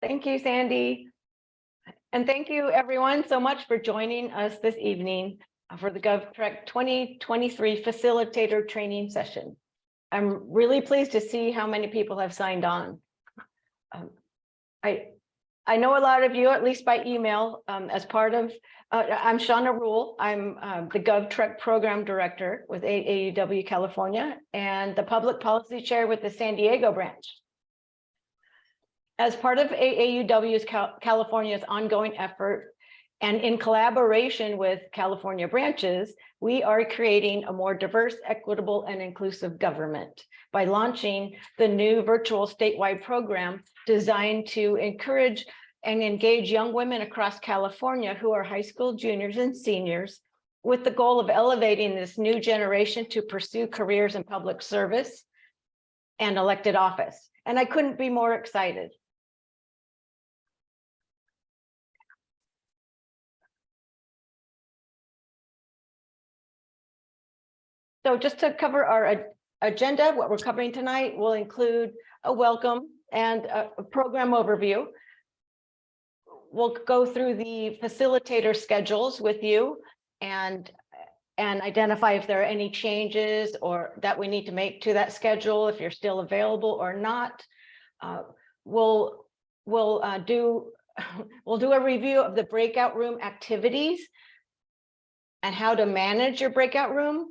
Thank you, Sandy. And thank you everyone so much for joining us this evening for the GovTrek 2023 Facilitator Training Session. I'm really pleased to see how many people have signed on. I know a lot of you, at least by email, as part of, I'm Shauna Rule. I'm the GovTrek Program Director with AAUW California and the Public Policy Chair with the San Diego branch. As part of AAUW's California's ongoing effort, and in collaboration with California branches, we are creating a more diverse, equitable, and inclusive government by launching the new virtual statewide program designed to encourage and engage young women across California who are high school juniors and seniors with the goal of elevating this new generation to pursue careers in public service and elected office. And I couldn't be more excited. So just to cover our agenda, what we're covering tonight will include a welcome and a program overview. We'll go through the facilitator schedules with you and identify if there are any changes or that we need to make to that schedule, if you're still available or not. We'll do a review of the breakout room activities and how to manage your breakout room.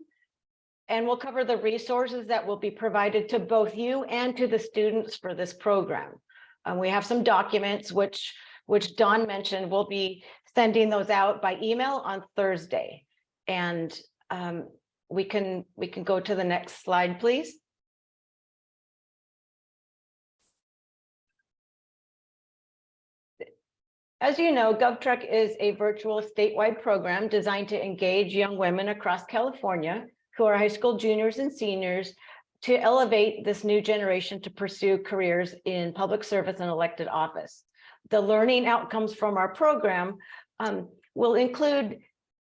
And we'll cover the resources that will be provided to both you and to the students for this program. We have some documents which Dawn mentioned. We'll be sending those out by email on Thursday. And we can go to the next slide, please. As you know, GovTrek is a virtual statewide program designed to engage young women across California who are high school juniors and seniors to elevate this new generation to pursue careers in public service and elected office. The learning outcomes from our program will include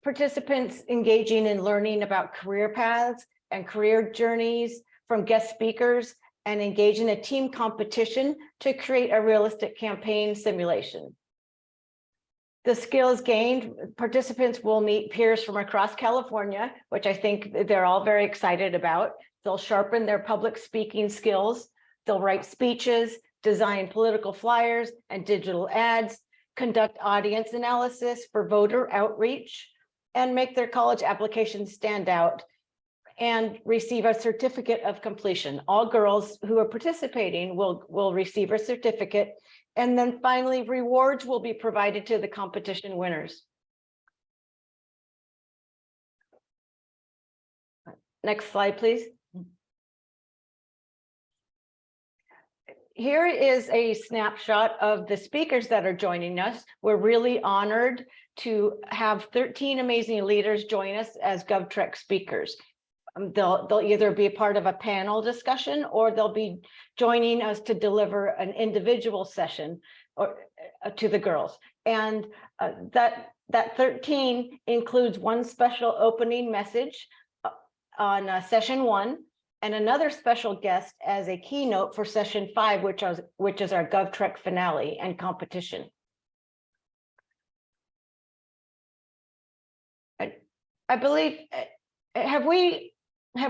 participants engaging in learning about career paths and career journeys from guest speakers and engage in a team competition to create a realistic campaign simulation. The skills gained, participants will meet peers from across California, which I think they're all very excited about. They'll sharpen their public speaking skills. They'll write speeches, design political flyers and digital ads, conduct audience analysis for voter outreach, and make their college applications stand out and receive a certificate of completion. All girls who are participating will receive a certificate. And then finally, rewards will be provided to the competition winners. Next slide, please. Here is a snapshot of the speakers that are joining us. We're really honored to have 13 amazing leaders join us as GovTrek speakers. They'll either be a part of a panel discussion or they'll be joining us to deliver an individual session or to the girls. And that 13 includes one special opening message on session 1 and another special guest as a keynote for session 5, which is our GovTrek finale and competition. I believe, have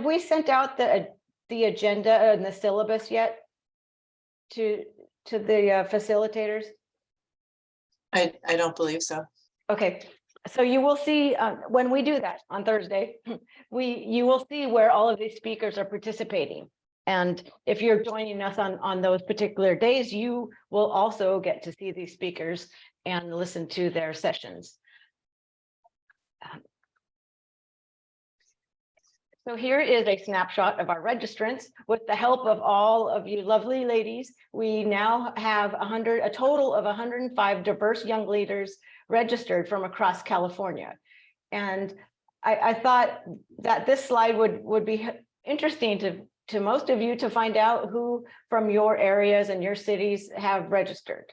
we sent out the agenda and the syllabus yet to the facilitators? I don't believe so. Okay, so you will see when we do that on Thursday, you will see where all of these speakers are participating. And if you're joining us on those particular days, you will also get to see these speakers and listen to their sessions. So here is a snapshot of our registrants. With the help of all of you lovely ladies, we now have a total of 105 diverse young leaders registered from across California. And I thought that this slide would be interesting to most of you to find out who from your areas and your cities have registered.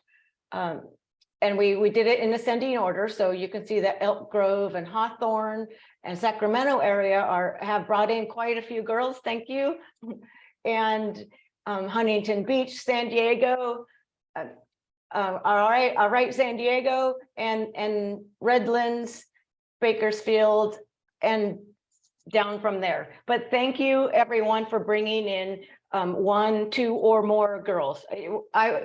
And we did it in ascending order. So you can see that Elk Grove and Hawthorne and Sacramento area have brought in quite a few girls. Thank you. And Huntington Beach, San Diego, all right, San Diego and Redlands, Bakersfield, and down from there. But thank you everyone for bringing in 1, 2, or more girls.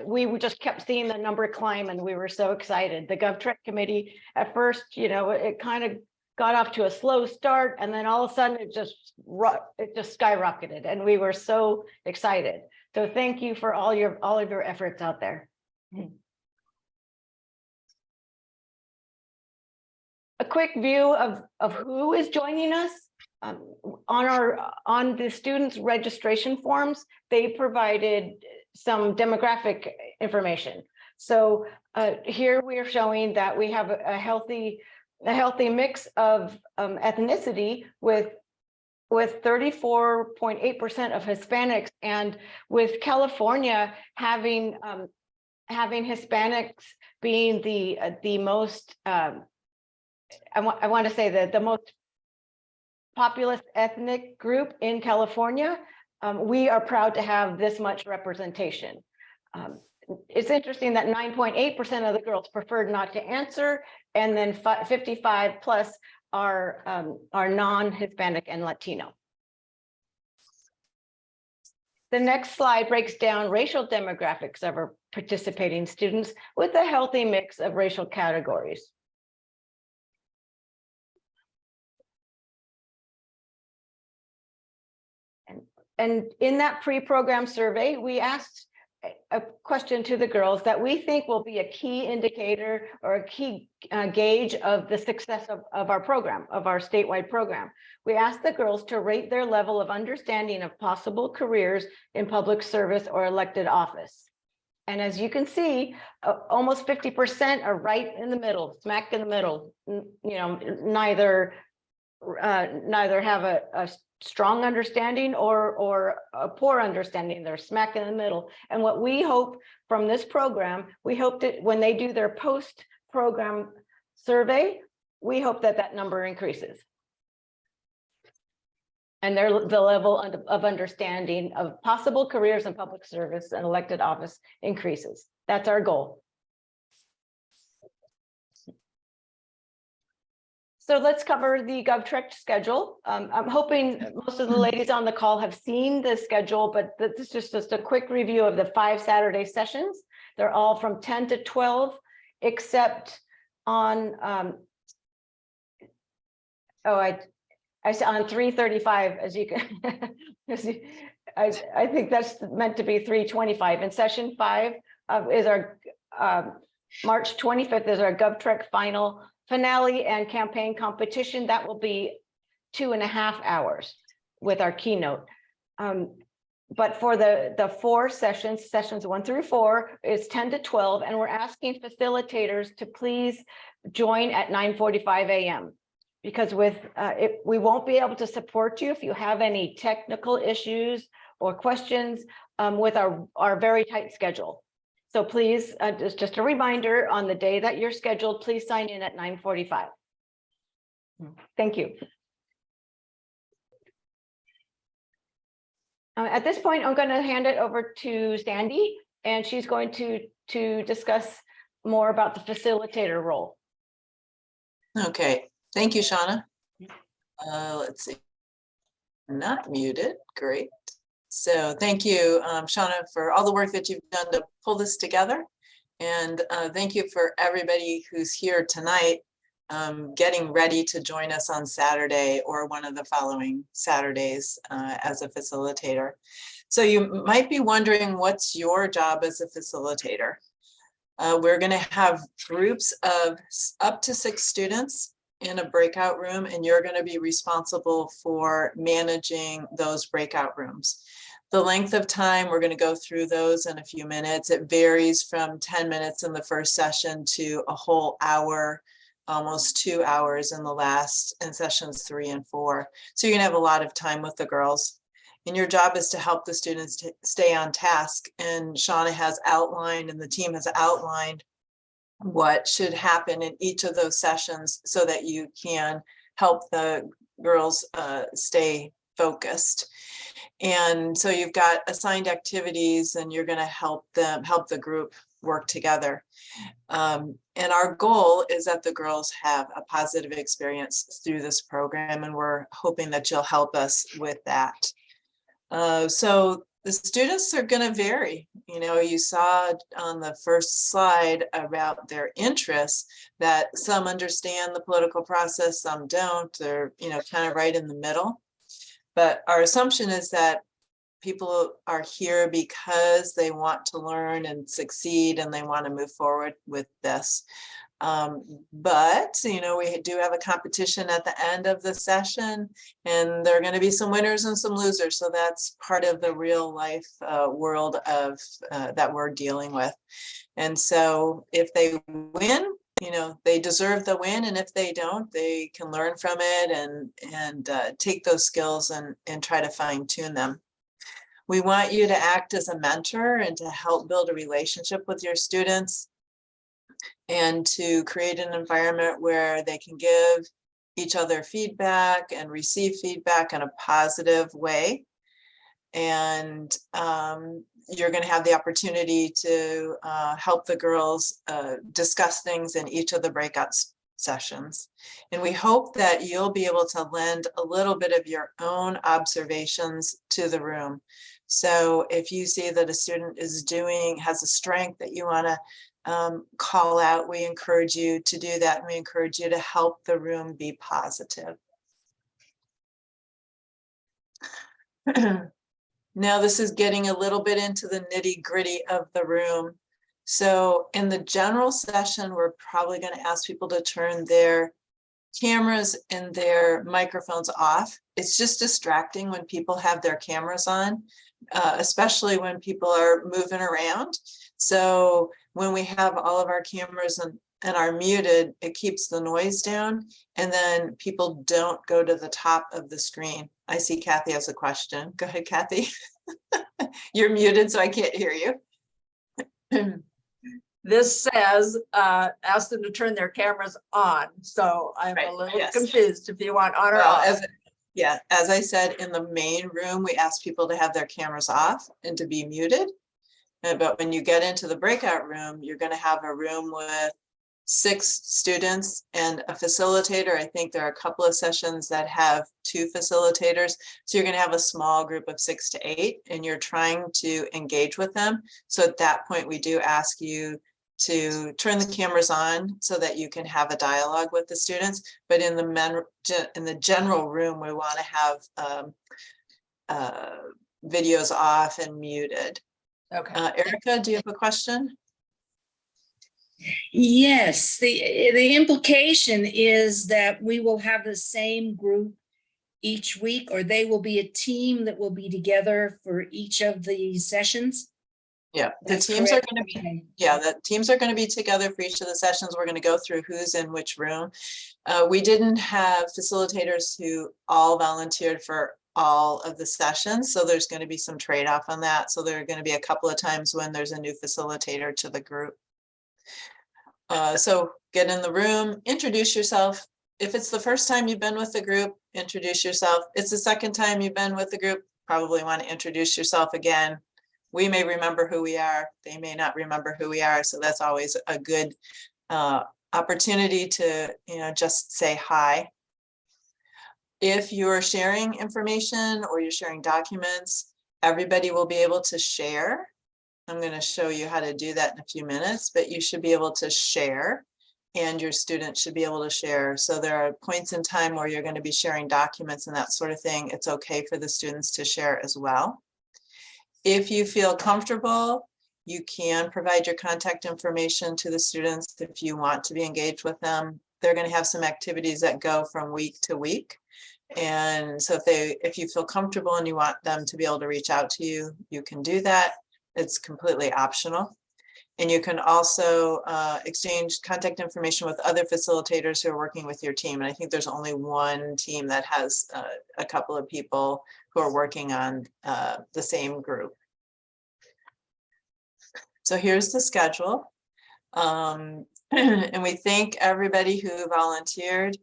We just kept seeing the number climb and we were so excited. The GovTrek committee at first, it kind of got off to a slow start, and then all of a sudden it just skyrocketed, and we were so excited. So thank you for all of your efforts out there. A quick view of who is joining us. On the students' registration forms, they provided some demographic information. So here we are showing that we have a healthy mix of ethnicity with 34.8% of Hispanics, and with California having Hispanics being the most I want to say that the most populous ethnic group in California. We are proud to have this much representation. It's interesting that 9.8% of the girls preferred not to answer, and then 55 plus are non-Hispanic and Latino. The next slide breaks down racial demographics of our participating students with a healthy mix of racial categories. And in that pre-program survey, we asked a question to the girls that we think will be a key indicator or a key gauge of the success of our program, of our statewide program. We asked the girls to rate their level of understanding of possible careers in public service or elected office. And as you can see, almost 50% are right in the middle, smack in the middle. Neither have a strong understanding or a poor understanding. They're smack in the middle. And what we hope from this program, we hope that when they do their post-program survey, we hope that that number increases. And the level of understanding of possible careers in public service and elected office increases. That's our goal. So let's cover the GovTrek schedule. I'm hoping most of the ladies on the call have seen the schedule, but this is just a quick review of the 5 Saturday sessions. They're all from 10 to 12, except on, I said on 3:35, as you can, I think that's meant to be 3:25. And session 5 is our, March 25th is our GovTrek finale and campaign competition. That will be 2.5 hours with our keynote. But for the 4 sessions, sessions 1 through 4 is 10 to 12, and we're asking facilitators to please join at 9:45 a.m. because we won't be able to support you if you have any technical issues or questions with our very tight schedule. So please, just a reminder, on the day that you're scheduled, please sign in at 9:45. Thank you. At this point, I'm going to hand it over to Sandy, and she's going to discuss more about the facilitator role. Okay, thank you, Shauna. Let's see, not muted, great. So thank you, Shauna, for all the work that you've done to pull this together. And thank you for everybody who's here tonight, getting ready to join us on Saturday or one of the following Saturdays as a facilitator. So you might be wondering, what's your job as a facilitator? We're going to have groups of up to 6 students in a breakout room, and you're going to be responsible for managing those breakout rooms. The length of time, we're going to go through those in a few minutes. It varies from 10 minutes in the first session to a whole hour, almost 2 hours in sessions 3 and 4. So you're going to have a lot of time with the girls. And your job is to help the students to stay on task. And Shauna has outlined, and the team has outlined, what should happen in each of those sessions so that you can help the girls stay focused. And so you've got assigned activities, and you're going to help the group work together. And our goal is that the girls have a positive experience through this program, and we're hoping that you'll help us with that. So the students are going to vary. You know, you saw on the first slide about their interests that some understand the political process, some don't. They're, you know, kind of right in the middle. But our assumption is that people are here because they want to learn and succeed, and they want to move forward with this. But, you know, we do have a competition at the end of the session, and there are going to be some winners and some losers. So that's part of the real life world of that we're dealing with. And so if they win, you know, they deserve the win. And if they don't, they can learn from it and take those skills and try to fine tune them. We want you to act as a mentor and to help build a relationship with your students, and to create an environment where they can give each other feedback and receive feedback in a positive way. And you're going to have the opportunity to help the girls discuss things in each of the breakout sessions. And we hope that you'll be able to lend a little bit of your own observations to the room. So if you see that a student has a strength that you want to call out, we encourage you to do that. And we encourage you to help the room be positive. Now this is getting a little bit into the nitty-gritty of the room. So in the general session, we're probably going to ask people to turn their cameras and their microphones off. It's just distracting when people have their cameras on, especially when people are moving around. So when we have all of our cameras and are muted, it keeps the noise down, and then people don't go to the top of the screen. I see Kathy has a question. Go ahead, Kathy. You're muted, so I can't hear you. This says, ask them to turn their cameras on. So I'm Right, a little yes. confused if you want on or Well, off. as I said, in the main room, we ask people to have their cameras off and to be muted. But when you get into the breakout room, you're going to have a room with 6 students and a facilitator. I think there are a couple of sessions that have 2 facilitators. So you're going to have a small group of 6 to 8, and you're trying to engage with them. So at that point, we do ask you to turn the cameras on so that you can have a dialogue with the students. But in the general room, we want to have videos off and muted. Okay. Erica, do you have a question? Yes, the implication is that we will have the same group each week, or they will be a team that will be together for each of the sessions. Yeah, the That's teams correct. are going to be, Okay. yeah, the teams are going to be together for each of the sessions. We're going to go through who's in which room. We didn't have facilitators who all volunteered for all of the sessions, so there's going to be some trade-off on that. So there are going to be a couple of times when there's a new facilitator to the group. So get in the room, introduce yourself. If it's the first time you've been with the group, introduce yourself. It's the second time you've been with the group, probably want to introduce yourself again. We may remember who we are, they may not remember who we are, so that's always a good opportunity to, you know, just say hi. If you're sharing information or you're sharing documents, everybody will be able to share. I'm going to show you how to do that in a few minutes, but you should be able to share, and your students should be able to share. So there are points in time where you're going to be sharing documents and that sort of thing. It's okay for the students to share as well. If you feel comfortable, you can provide your contact information to the students if you want to be engaged with them. They're going to have some activities that go from week to week. And so if you feel comfortable and you want them to be able to reach out to you, you can do that. It's completely optional. And you can also exchange contact information with other facilitators who are working with your team. And I think there's only one team that has a couple of people who are working on the same group. So here's the schedule. And we thank everybody who volunteered.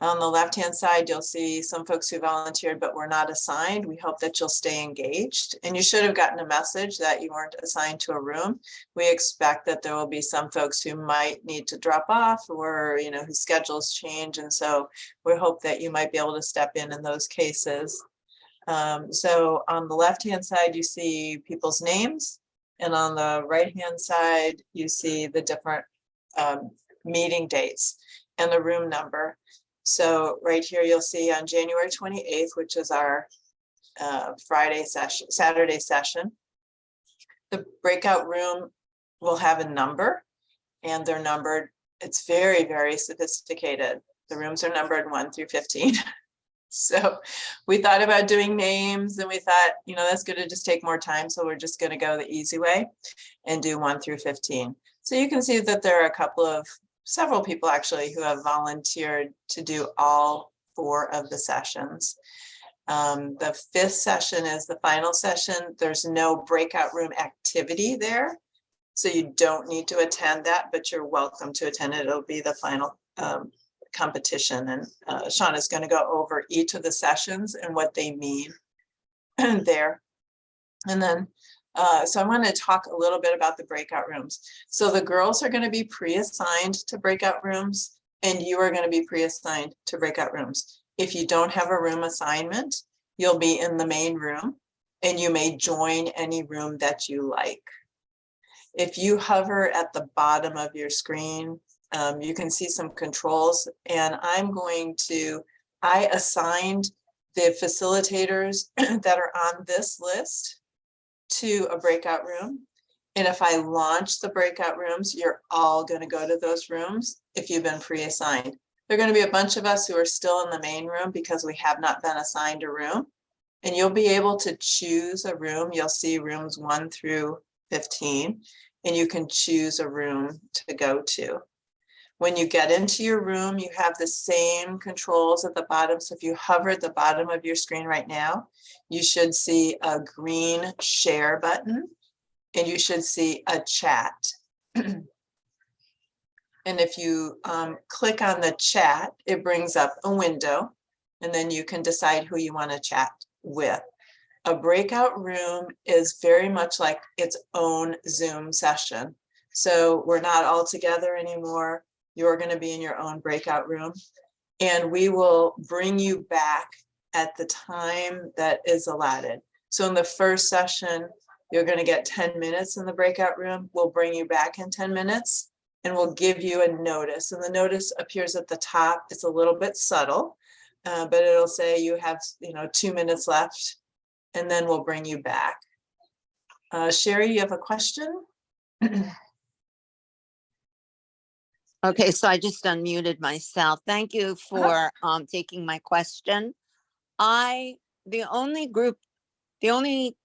On the left-hand side, you'll see some folks who volunteered but were not assigned. We hope that you'll stay engaged. And you should have gotten a message that you weren't assigned to a room. We expect that there will be some folks who might need to drop off or, whose schedules change. And so we hope that you might be able to step in those cases. So on the left-hand side, you see people's names. And on the right-hand side, you see the different meeting dates and the room number. So right here, you'll see on January 28th, which is our Saturday session, the breakout room will have a number, and they're numbered. It's very, very sophisticated. The rooms are numbered 1 through 15. So we thought about doing names, and we thought, that's going to just take more time. So we're just going to go the easy way and do 1 through 15. So you can see that there are several people actually who have volunteered to do all 4 of the sessions. The 5th session is the final session. There's no breakout room activity there, so you don't need to attend that, but you're welcome to attend it. It'll be the final competition, and Sean is going to go over each of the sessions and what they mean there. And then so I want to talk a little bit about the breakout rooms. So the girls are going to be pre-assigned to breakout rooms, and you are going to be pre-assigned to breakout rooms. If you don't have a room assignment, you'll be in the main room, and you may join any room that you like. If you hover at the bottom of your screen, you can see some controls, and I assigned the facilitators that are on this list to a breakout room. And if I launch the breakout rooms, you're all going to go to those rooms if you've been pre-assigned. There are going to be a bunch of us who are still in the main room because we have not been assigned a room. And you'll be able to choose a room. You'll see rooms 1 through 15, and you can choose a room to go to. When you get into your room, you have the same controls at the bottom. So if you hover at the bottom of your screen right now, you should see a green share button, and you should see a chat. And if you click on the chat, it brings up a window, and then you can decide who you want to chat with. A breakout room is very much like its own Zoom session. So we're not all together anymore. You're going to be in your own breakout room, and we will bring you back at the time that is allotted. So in the first session, you're going to get 10 minutes in the breakout room. We'll bring you back in 10 minutes, and we'll give you a notice. And the notice appears at the top. It's a little bit subtle, but it'll say you have 2 minutes left, and then we'll bring you back. Sherry, you have a question? Okay, so I just unmuted myself. Thank you for taking my question. The only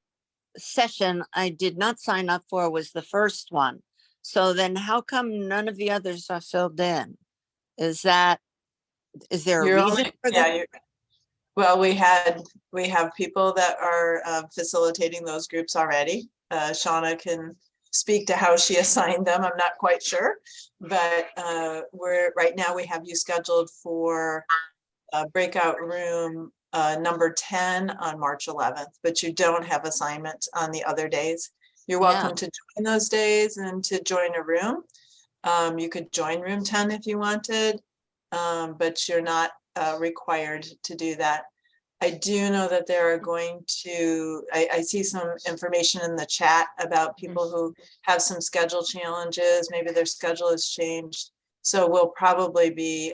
session I did not sign up for was the first one. So then how come none of the others are filled in? Is there a reason for that? Well, we have people that are facilitating those groups already. Shauna can speak to how she assigned them. I'm not quite sure, but right now we have you scheduled for breakout room number 10 on March 11th, but you don't have assignment on the other days. You're welcome to join those days and to join a room. You could join room 10 if you wanted, but you're not required to do that. I do know that there are going to, I see some information in the chat about people who have some schedule challenges. Maybe their schedule has changed. So we'll probably be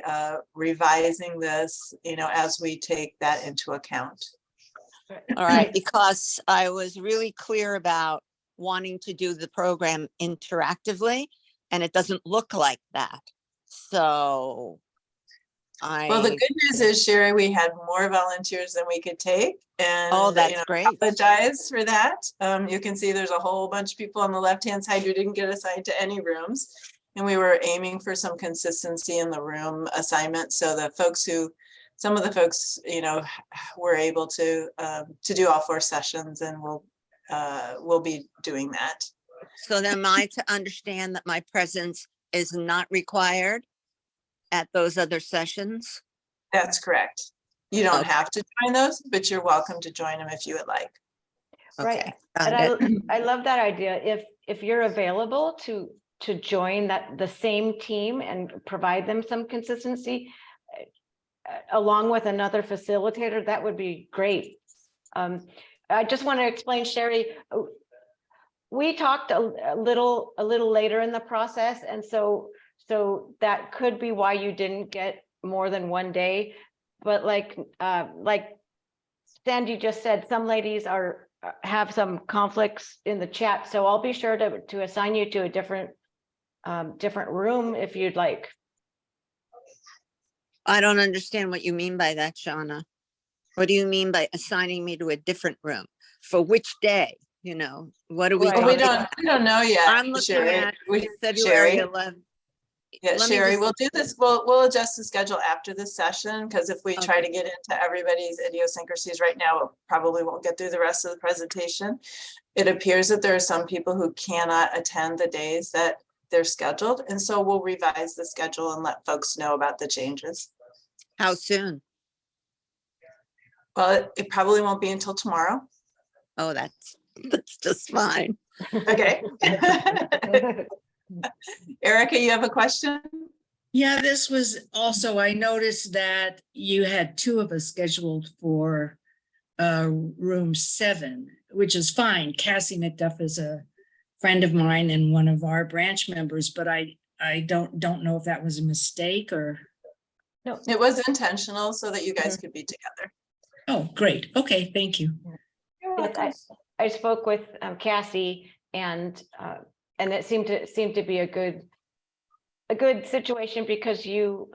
revising this, as we take that into account. All right, because I was really clear about wanting to do the program interactively, and it doesn't look like that. So Well, the good news is, Sherry, we had more volunteers than we could take. And that's great. Apologize for that. You can see there's a whole bunch of people on the left-hand side who didn't get assigned to any rooms. And we were aiming for some consistency in the room assignment. So some of the folks, were able to do all 4 sessions, and we'll be doing that. So then am I to understand that my presence is not required at those other sessions? That's correct. You don't Okay. have to join those, but you're welcome to join them if you would like. Right. Okay. And got it. I love that idea. If you're available to join the same team and provide them some consistency along with another facilitator, that would be great. I just want to explain, Sherry, we talked a little later in the process, and so that could be why you didn't get more than one day. But like Sandy just said, some ladies have some conflicts in the chat, so I'll be sure to assign you to a different room if you'd like. I don't understand what you mean by that, Shauna. What do you mean by assigning me to a different room? For which day? You know, what are we Right. Well, talking? we don't know yet. I'm looking Sherry. at Sherry. February 11th. Yeah, Let me Sherry, just- we'll do this. We'll adjust the schedule after this session, because if we try Okay. to get into everybody's idiosyncrasies right now, we probably won't get through the rest of the presentation. It appears that there are some people who cannot attend the days that they're scheduled, and so we'll revise the schedule and let folks know about the changes. How soon? Well, it probably won't be until tomorrow. Oh, that's just fine. Okay. Erica, you have a question? Yeah, this was also, I noticed that you had two of us scheduled for room 7, which is fine. Cassie McDuff is a friend of mine and one of our branch members, but I don't know if that was a mistake or. It was intentional so that you guys could be together. Oh, great. Okay, thank you. Yes, I spoke with Cassie, and it seemed to be a good situation, because you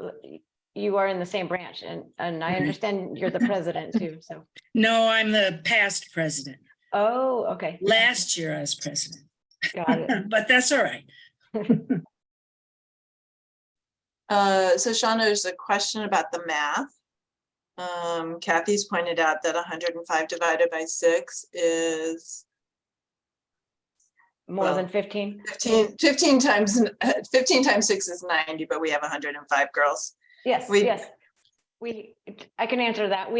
are in the same branch, and I Right. understand you're the president too. So. No, I'm the past president. Oh, okay. Last year I was president, Got it. but that's all right. So Shauna, there's a question about the math. Kathy's pointed out that 105 divided by 6 is More Well, than 15. 15 times 6 is 90, but we have 105 girls. Yes, We- yes. I can answer that.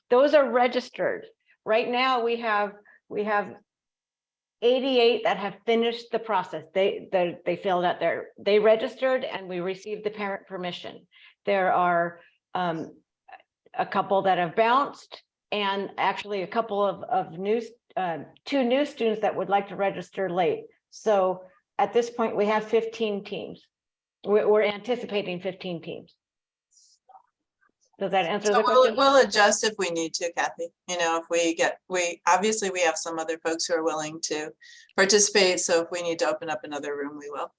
Those are registered. Right now, we have 88 that have finished the process. They filled out they registered, and we received the parent permission. There are a couple that have bounced, and actually a couple of two new students that would like to register late. So at this point, we have 15 teams. We're anticipating 15 teams. Does that answer So the question? we'll adjust if we need to, Kathy. You know, if we obviously we have some other folks who are willing to participate. So if we need to open up another room, we will.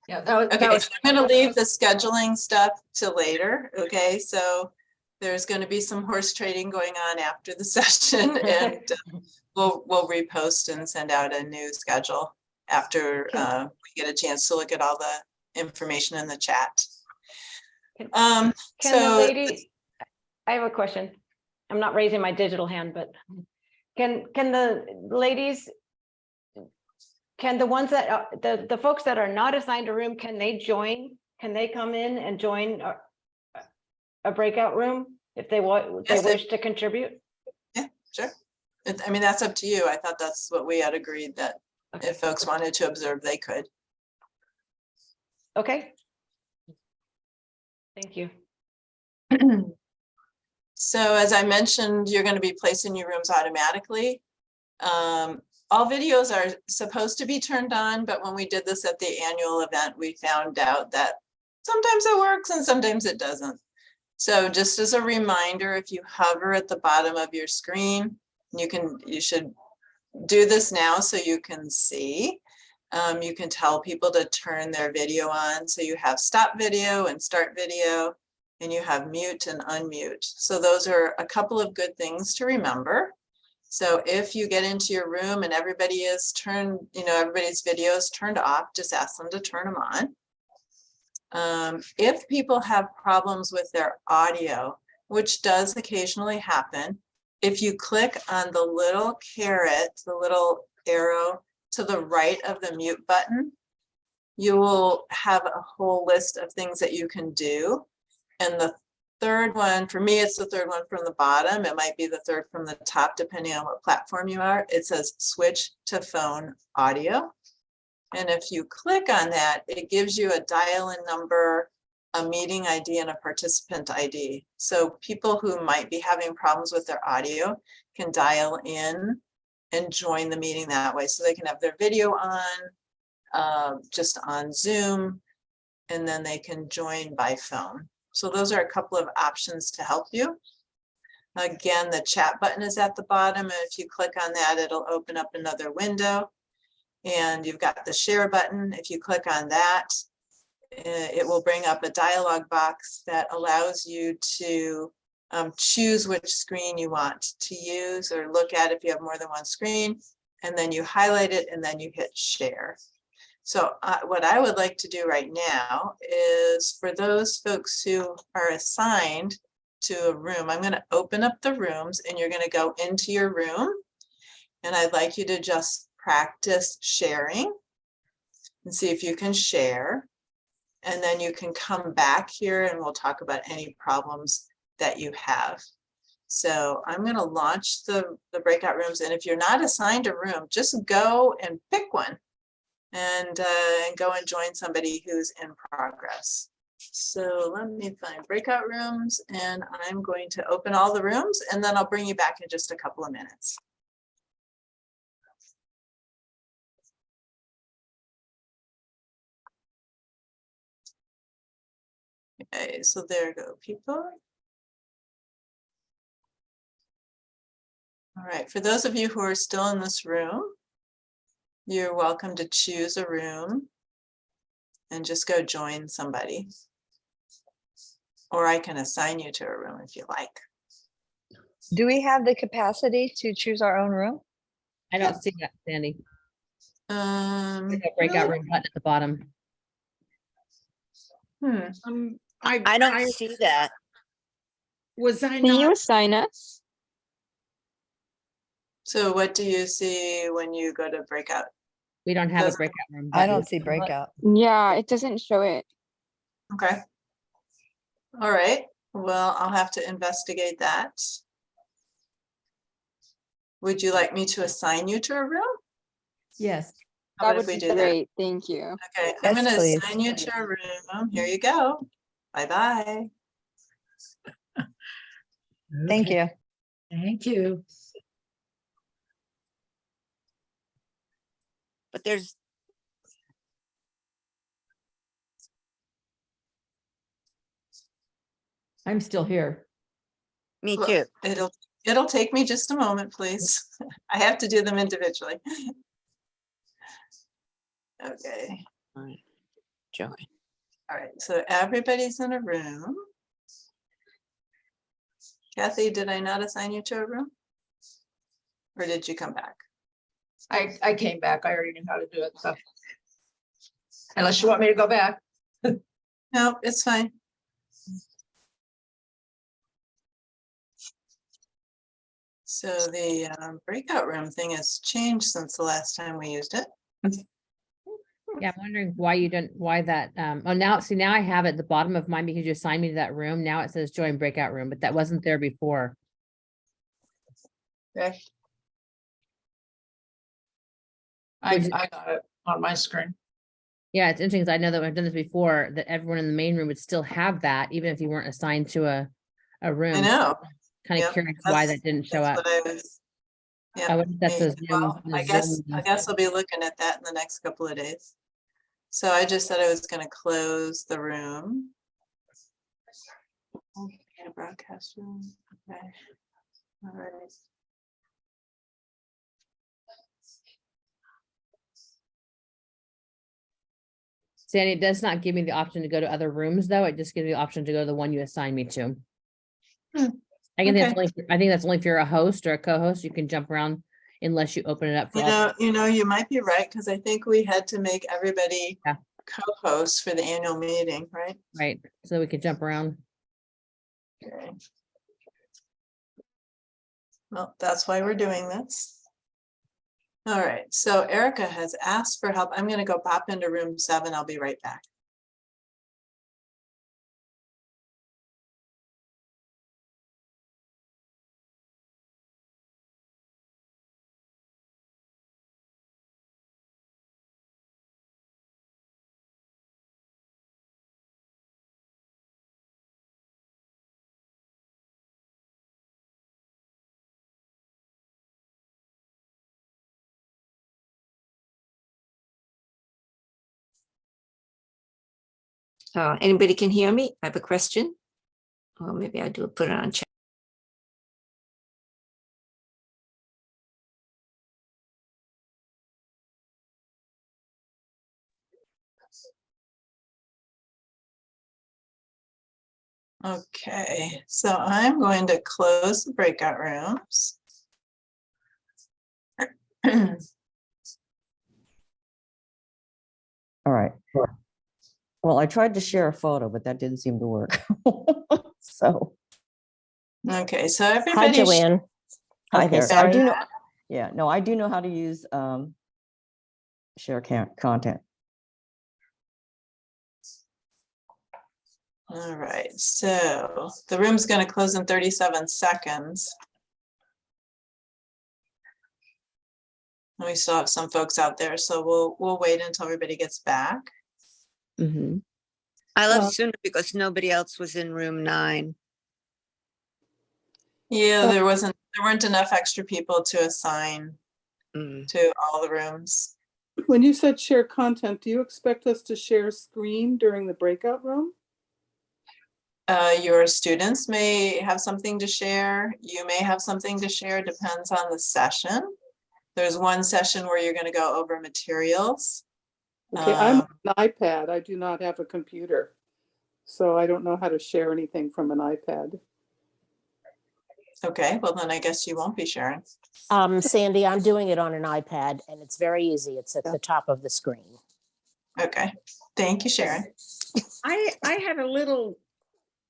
Yeah, that Okay, was, so I'm going to leave the scheduling stuff to later. Okay, so there's going to be some horse trading going on after the session, and we'll repost and send out a new schedule after we get a chance to look at all the information in the chat. Can the So lady, I have a question. I'm not raising my digital hand, but can the ladies, can the ones that the folks that are not assigned a room, can they join? Can they come in and join a breakout room if they want, they Yes, they- wish to contribute? Yeah, sure. I mean, that's up to you. I thought that's what we had agreed, that Okay. if folks wanted to observe, they could. Okay. Thank you. So as I mentioned, you're going to be placing your rooms automatically. All videos are supposed to be turned on, but when we did this at the annual event, we found out that sometimes it works and sometimes it doesn't. So just as a reminder, if you hover at the bottom of your screen, you should do this now so you can see. You can tell people to turn their video on. So you have stop video and start video, and you have mute and unmute. So those are a couple of good things to remember. So if you get into your room and everybody is turned, everybody's video is turned off, just ask them to turn them on. If people have problems with their audio, which does occasionally happen, if you click on the little caret, the little arrow to the right of the mute button, you will have a whole list of things that you can do. And third one, for me, it's the third one from the bottom. It might be the third from the top, depending on what platform you are. It says switch to phone audio. And if you click on that, it gives you a dial-in number, a meeting ID, and a participant ID. So people who might be having problems with their audio can dial in and join the meeting that way. So they can have their video on, just on Zoom, and then they can join by phone. So those are a couple of options to help you. Again, the chat button is at the bottom, and if you click on that, it'll open up another window. And you've got the share button. If you click on that, it will bring up a dialog box that allows you to choose which screen you want to use or look at if you have more than one screen, and then you highlight it and then you hit share. So what I would like to do right now is for those folks who are assigned to a room, I'm going to open up the rooms and you're going to go into your room, and I'd like you to just practice sharing and see if you can share. And then you can come back here and we'll talk about any problems that you have. So I'm going to launch the breakout rooms. And if you're not assigned a room, just go and pick one and go and join somebody who's in progress. So let me find breakout rooms, and I'm going to open all the rooms, and then I'll bring you back in just a couple of minutes. Okay, so there go people. All right, for those of you who are still in this room, you're welcome to choose a room and just go join somebody. Or I can assign you to a room if you like. Do we have the capacity to choose our own room? I don't see that, Sandy. There's a breakout Really? room button at the bottom. I don't see that. Was I Can you not? assign us? So what do you see when you go to breakout? We don't have a Does- breakout room. I button. don't see breakout. Yeah, it doesn't show it. Okay. All right, well, I'll have to investigate that. Would you like me to assign you to a room? Yes. How That about would if be we do that? great. Thank you. Okay, I'm Yes, gonna please. assign you to a room. Here you go. Bye-bye. Thank you. Thank you. But there's, I'm still here. me Well, too. It'll take me just a moment, please. I have to do them individually. Okay, Join. all right, so everybody's in a room. Kathy, did I not assign you to a room? Or did you come back? I came back. I already knew how to do it, so. Unless you want me to go back. No, it's fine. So the breakout room thing has changed since the last time we used it. Yeah, I'm wondering why you didn't, why that, oh, now, see, now I have it at the bottom of mine because you assigned me to that room. Now it says join breakout room, but that wasn't there before. Okay. I Would you- got it on my screen. Yeah, it's interesting 'cause I know that I've done this before, that everyone in the main room would still have that, even if you weren't assigned to a room. I know. Kind of Yep, curious why that's- that didn't show That's up. what I was. Yeah, I wonder if that's a maybe. Well, Zoom. I guess I'll be looking at that in the next couple of days. So I just said I was gonna close the room. Okay, broadcast room, okay. All right. Sandy, it does not give me the option to go to other rooms, though. It just gives me the option to go to the one you assigned me to. Hmm, I think that's okay. only, I think that's only if you're a host or a co-host, you can jump around unless you open it up for all. You might be right, because I think we had to make everybody Yeah. co-hosts for the annual meeting, right? Right, so we can jump around. Okay. Well, that's why we're doing this. All right, so Erica has asked for help. I'm gonna go pop into room 7. I'll be right back. Anybody can hear me? I have a question. Or maybe I do put it on chat. Okay, so I'm going to close the breakout rooms. All right. Well, I tried to share a photo, but that didn't seem to work. So, Okay, so Hi, everybody. Joanne. hi Okay, there. I sorry. do know, yeah, no, I do know how to use share content. All right, so the room's going to close in 37 seconds. And we still have some folks out there, so we'll wait until everybody gets back. I left sooner because nobody else was in room 9. Yeah, there weren't enough extra people to assign to all the rooms. When you said share content, do you expect us to share screen during the breakout room? Your students may have something to share. You may have something to share, depends on the session. There's one session where you're going to go over materials. Okay, I'm on an iPad. I do not have a computer. So I don't know how to share anything from an iPad. Okay, well then I guess you won't be sharing. Sandy, I'm doing it on an iPad and it's very easy. It's at the top of the screen. Okay, thank you, Sharon. I had a little,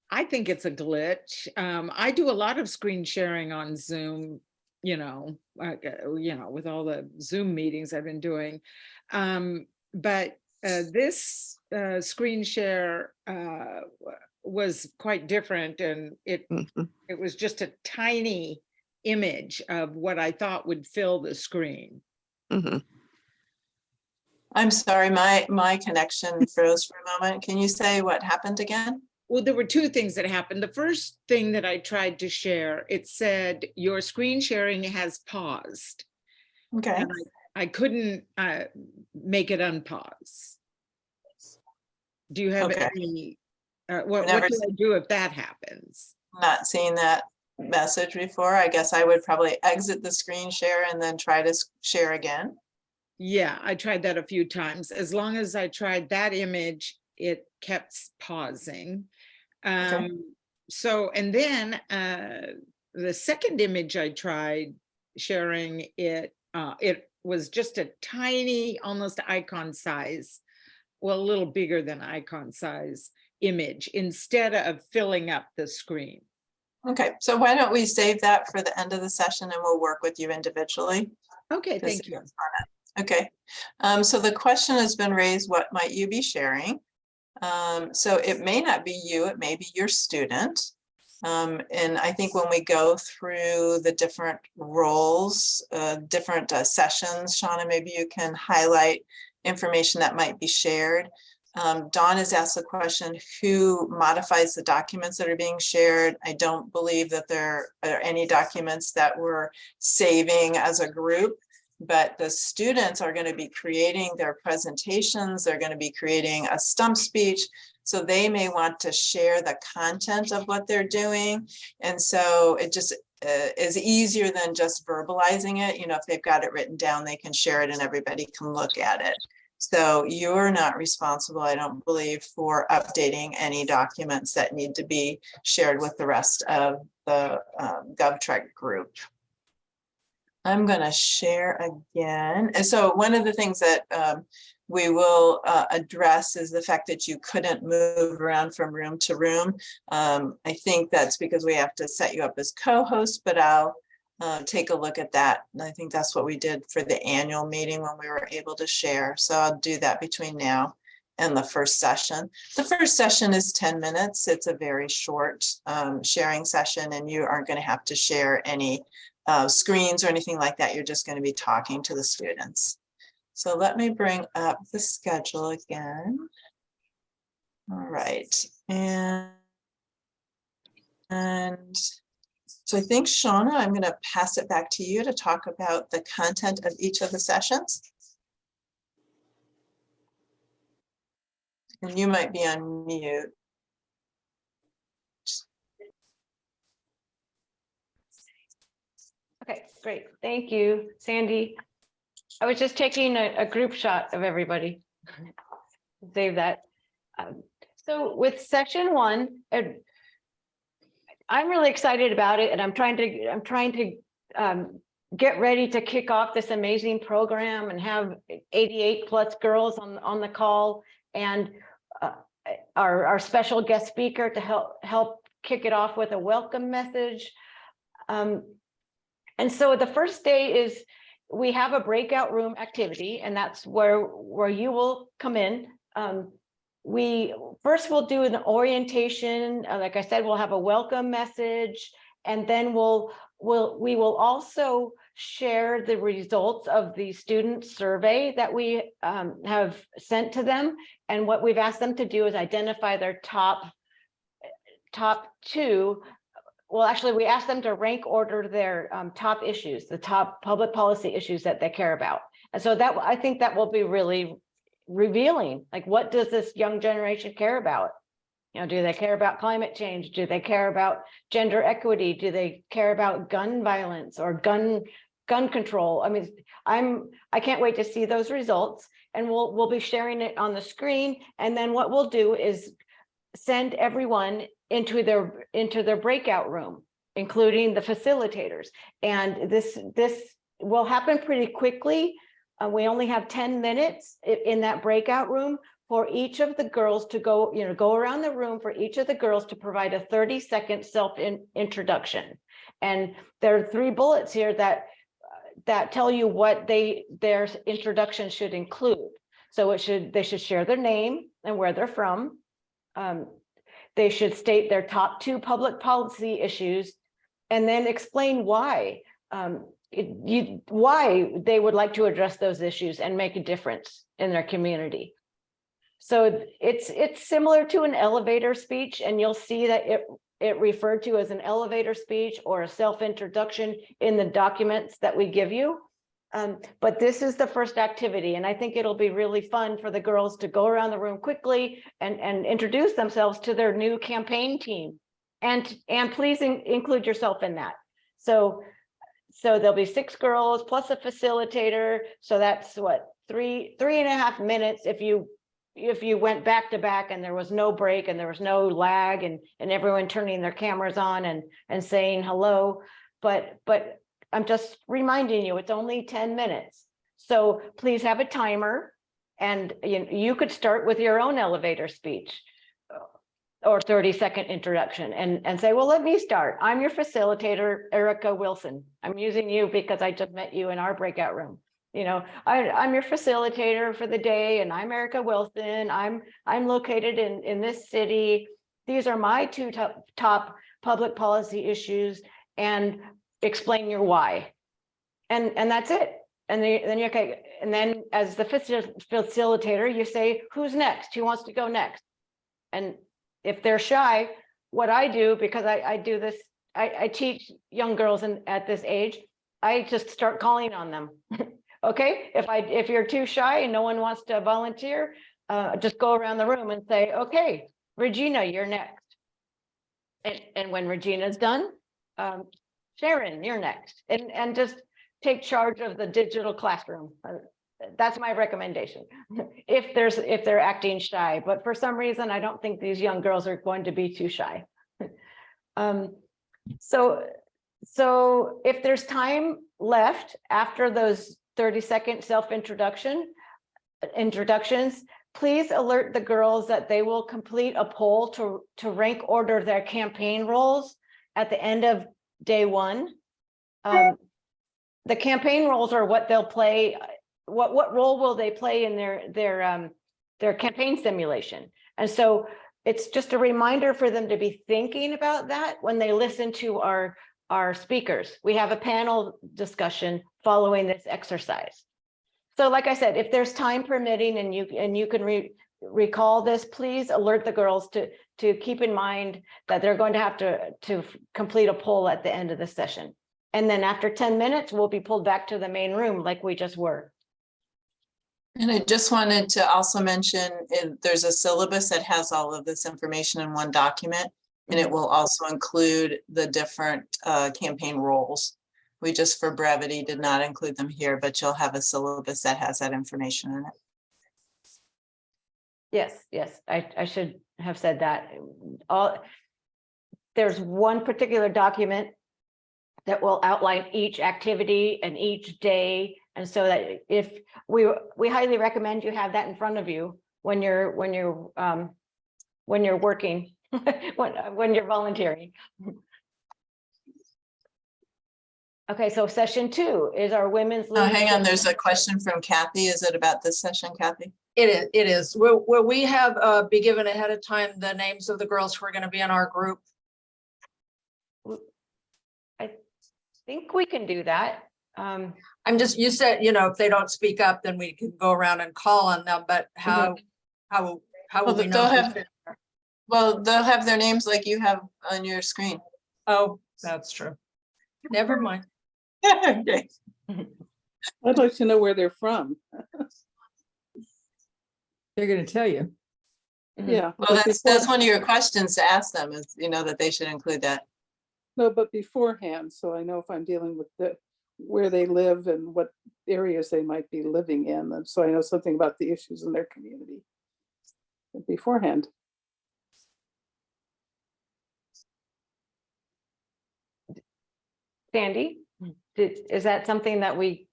I think it's a glitch. I do a lot of screen sharing on Zoom, with all the Zoom meetings I've been doing. But this screen share was quite different, and it was just a tiny image of what I thought would fill the screen. I'm sorry, my connection froze for a moment. Can you say what happened again? Well, there were two things that happened. The first thing that I tried to share, it said your screen sharing has paused. Okay. And I couldn't make it unpause. Do you have any, what do I do if that happens? Not seen that message before. I guess I would probably exit the screen share and then try to share again. Yeah, I tried that a few times. As long as I tried that image, it kept pausing. So, and then the second image I tried sharing, it was just a tiny, almost icon size, well, a little bigger than icon size image instead of filling up the screen. Okay, so why don't we save that for the end of the session and we'll work with you individually. Okay, thank you. Okay, so the question has been raised, what might you be sharing? So it may not be you, it may be your student. And I think when we go through the different roles, different sessions, Shauna, maybe you can highlight information that might be shared. Dawn has asked the question, who modifies the documents that are being shared? I don't believe that there are any documents that we're saving as a group, but the students are going to be creating their presentations. They're going to be creating a stump speech. So they may want to share the content of what they're doing. And so it just is easier than just verbalizing it. You know, if they've got it written down, they can share it and everybody can look at it. So you're not responsible, I don't believe, for updating any documents that need to be shared with the rest of the GovTrek group. I'm going to share again. And so one of the things that we will address is the fact that you couldn't move around from room to room. I think that's because we have to set you up as co-host, but I'll take a look at that. And I think that's what we did for the annual meeting when we were able to share. So I'll do that between now and the first session. The first session is 10 minutes. It's a very short sharing session, and you aren't going to have to share any screens or anything like that. You're just going to be talking to the students. So let me bring up the schedule again. All right. And so I think, Shauna, I'm going to pass it back to you to talk about the content of each of the sessions. And you might be on mute. Okay, great. Thank you, Sandy. I was just taking a group shot of everybody. Save that. So with section 1, I'm really excited about it, and I'm trying to get ready to kick off this amazing program and have 88 plus girls on the call, and our special guest speaker to help kick it off with a welcome message. And so the first day is we have a breakout room activity, and that's where you will come in. We first will do an orientation. Like I said, we'll have a welcome message, and then we will also share the results of the student survey that we have sent to them. And what we've asked them to do is identify their top 2. Well, actually, we asked them to rank order their top issues, the top public policy issues that they care about. And so that, I think that will be really revealing. Like, what does this young generation care about? You know, do they care about climate change? Do they care about gender equity? Do they care about gun violence or gun control? I mean, I can't wait to see those results, and we'll be sharing it on the screen. And then what we'll do is send everyone into their breakout room, including the facilitators. And this will happen pretty quickly. We only have 10 minutes in that breakout room for each of the girls to go around the room, for each of the girls to provide a 30-second introduction. And there are 3 bullets here that tell you what their introduction should include. So they should share their name and where they're from. They should state their top 2 public policy issues, and then explain why they would like to address those issues and make a difference in their community. So it's similar to an elevator speech, and you'll see that it referred to as an elevator speech or a self-introduction in the documents that we give you. But this is the first activity, and I think it'll be really fun for the girls to go around the room quickly and introduce themselves to their new campaign team. And please include yourself in that. So there'll be 6 girls plus a facilitator. So that's what, 3.5 minutes if you went back to back and there was no break and there was no lag and everyone turning their cameras on and saying hello. But I'm just reminding you, it's only 10 minutes. So please have a timer, and you could start with your own elevator speech or 30-second introduction and say, well, let me start. I'm your facilitator, Erica Wilson. I'm using you because I just met you in our breakout room. I'm your facilitator for the day, and I'm Erica Wilson. I'm located in this city. These are my 2 top public policy issues, and explain your why, and that's it. And then you're okay. And then as the facilitator, you say, who's next? Who wants to go next? And if they're shy, what I do, because I do this, I teach young girls at this age, I just start calling on them. Okay, if you're too shy and no one wants to volunteer, just go around the room and say, okay, Regina, you're next. And when Regina's done, Sharon, you're next, and just take charge of the digital classroom. That's my recommendation. If they're acting shy, but for some reason, I don't think these young girls are going to be too shy. So if there's time left after those 30-second introductions, please alert the girls that they will complete a poll to rank order their campaign roles at the end of day 1. The campaign roles are what they'll play. What role will they play in their campaign simulation? And so it's just a reminder for them to be thinking about that when they listen to our speakers. We have a panel discussion following this exercise. So like I said, if there's time permitting and you can recall this, please alert the girls to keep in mind that they're going to have to complete a poll at the end of the session. And then after 10 minutes, we'll be pulled back to the main room like we just were. And I just wanted to also mention, there's a syllabus that has all of this information in one document, and it will also include the different campaign roles. We just, for brevity, did not include them here, but you'll have a syllabus that has that information in it. Yes, I should have said that. There's one particular document that will outline each activity and each day. And so that if we highly recommend you have that in front of you when you're working, when you're volunteering. Okay, so session 2 is our women's. Oh, hang on, leadership. there's a question from Kathy. Is it about this session, Kathy? It is. Will we have, be given ahead of time the names of the girls who are going to be in our group? I think we can do that. I'm just, you said, if they don't speak up, then we can go around and call on them, but how will we know? Well, they'll have their names like you have on your screen. Oh, that's true. Never mind. Okay. I'd like to know where they're from. They're gonna tell you. Yeah. Well, but that's one of your questions to ask them is, that they should include that. No, but beforehand, so I know if I'm dealing with where they live and what areas they might be living in, and so I know something about the issues in their community beforehand. Sandy, is that something that we?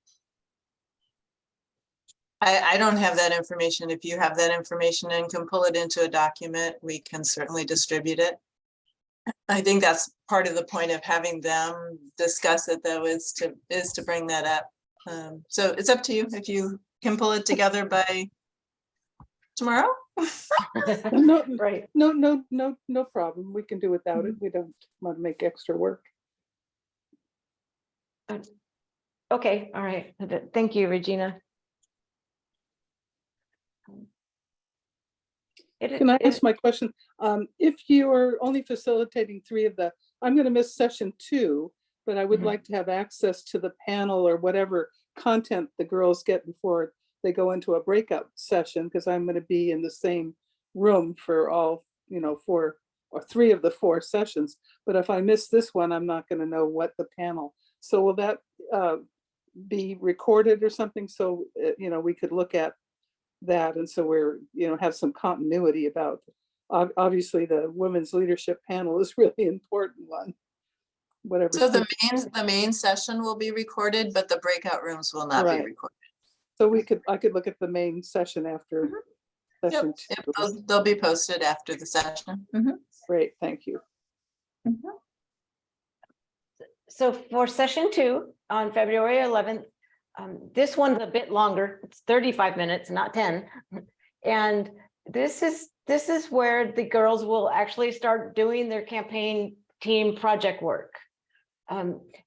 I don't have that information. If you have that information and can pull it into a document, we can certainly distribute it. I think that's part of the point of having them discuss it, though, is to bring that up. So it's up to you if you can pull it together by tomorrow. No, right. No problem. We can do without it. We don't want to make extra work. Okay, all right. Thank you, Regina. Can I ask my question? If you are only facilitating 3 of the, I'm going to miss session 2, but I would like to have access to the panel or whatever content the girls get before they go into a breakout session, because I'm going to be in the same room for all, 4 or 3 of the 4 sessions. But if I miss this one, I'm not going to know what the panel. So will that be recorded or something? So, we could look at that, and so we're have some continuity about obviously the women's leadership panel is really important one, whatever. So the main session will be recorded, but the breakout rooms will not be recorded. So I could look at the main session after session 2. Yep, they'll be posted after the session. Great, thank you. So for session 2 on February 11th, this one's a bit longer. It's 35 minutes, not 10. And this is where the girls will actually start doing their campaign team project work.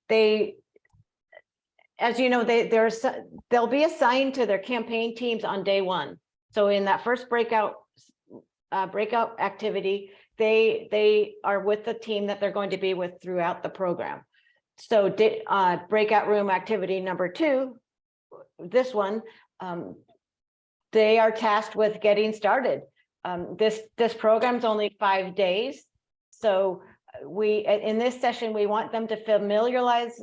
They, as you know, they'll be assigned to their campaign teams on day 1. So in that first breakout activity, they are with the team that they're going to be with throughout the program. So breakout room activity number 2, this one, they are tasked with getting started. This program's only 5 days. So in this session, we want them to familiarize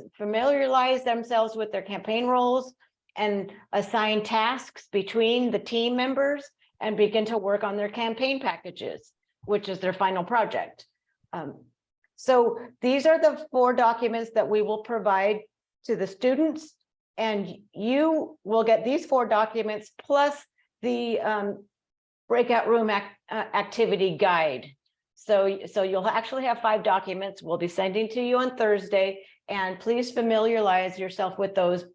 themselves with their campaign roles and assign tasks between the team members and begin to work on their campaign packages, which is their final project. So these are the 4 documents that we will provide to the students, and you will get these 4 documents plus the breakout room activity guide. So you'll actually have 5 documents we'll be sending to you on Thursday, and please familiarize yourself with those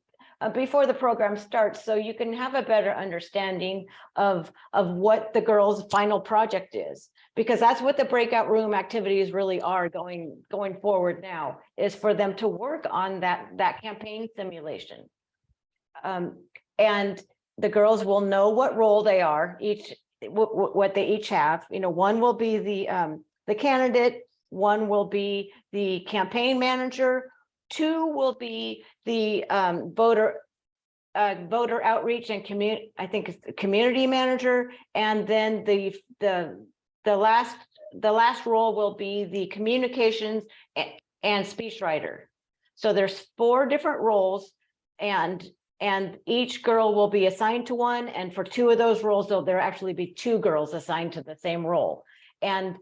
before the program starts, so you can have a better understanding of what the girls' final project is, because that's what the breakout room activities really are going forward now, is for them to work on that campaign simulation. And the girls will know what role they are, what they each have. One will be the candidate, one will be the campaign manager, 2 will be the voter voter outreach and I think it's the community manager, and then the last role will be the communications and speechwriter. So there's 4 different roles, and each girl will be assigned to one, and for 2 of those roles, there'll actually be 2 girls assigned to the same role. And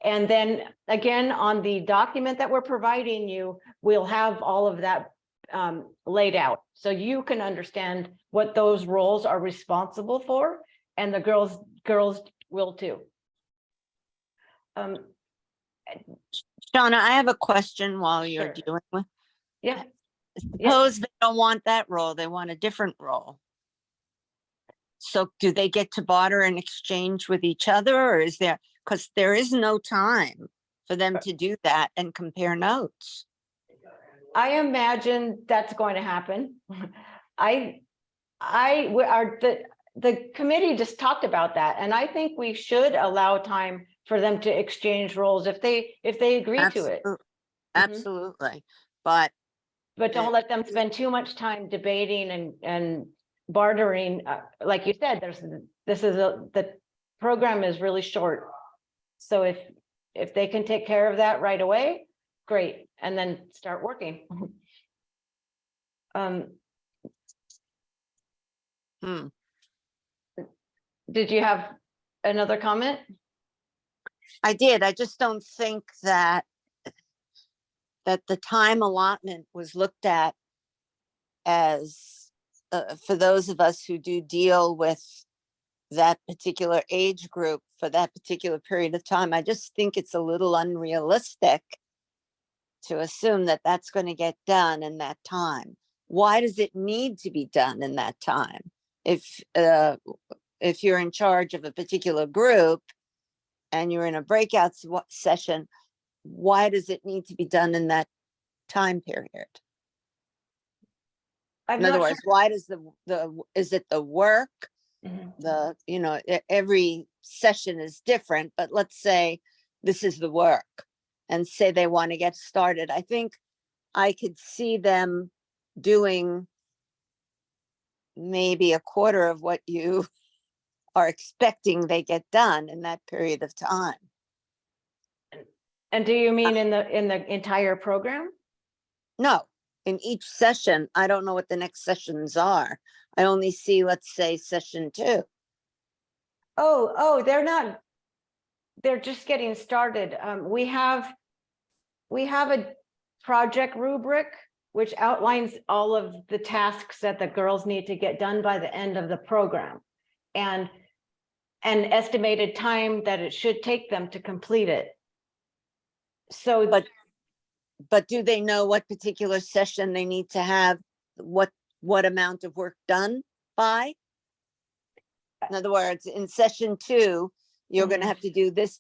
then again, on the document that we're providing you, we'll have all of that laid out, so you can understand what those roles are responsible for, and the girls will too. Shauna, I have a question while you're Sure. dealing with. Yeah. Suppose they don't want that role, they want a different role. So do they get to barter and exchange with each other, or is there, because there is no time for them to do that and compare notes? I imagine that's going to happen. The committee just talked about that, and I think we should allow time for them to exchange roles if they agree to it. Absolutely, but don't let them spend too much time debating and bartering. Like you said, the program is really short. So if they can take care of that right away, great, and then start working. Did you have another comment? I did. I just don't think that the time allotment was looked at as for those of us who do deal with that particular age group for that particular period of time. I just think it's a little unrealistic to assume that that's going to get done in that time. Why does it need to be done in that time? If you're in charge of a particular group and you're in a breakout session, why does it need to be done in that time period? In other words, why does is it the work? Every session is different, but let's say this is the work and say they want to get started. I think I could see them doing maybe a quarter of what you are expecting they get done in that period of time. And do you mean in the entire program? No, in each session. I don't know what the next sessions are. I only see, let's say, session 2. Oh, they're just getting started. We have a project rubric which outlines all of the tasks that the girls need to get done by the end of the program, and an estimated time that it should take them to complete it. So, but do they know what particular session they need to have what amount of work done by? In other words, in session 2, you're going to have to do this,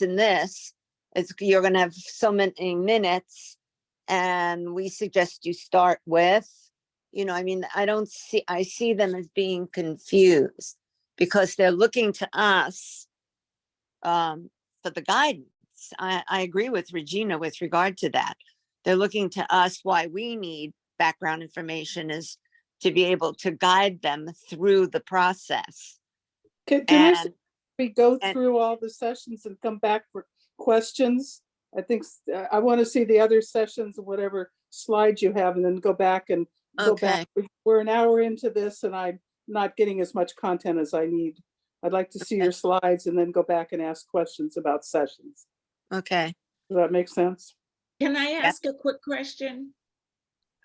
and this. You're going to have so many minutes, and we suggest you start with, I see them as being confused because they're looking to us for the guidance. I agree with Regina with regard to that. They're looking to us. Why we need background information is to be able to guide them through the process. Can we go through all the sessions and come back for questions? I think I want to see the other sessions and whatever slides you have, and then go back and go back. We're an hour into this and I'm not getting as much content as I need. I'd like to see your slides and then go back and ask questions about sessions. Okay. Does that make sense? Can I ask a quick question?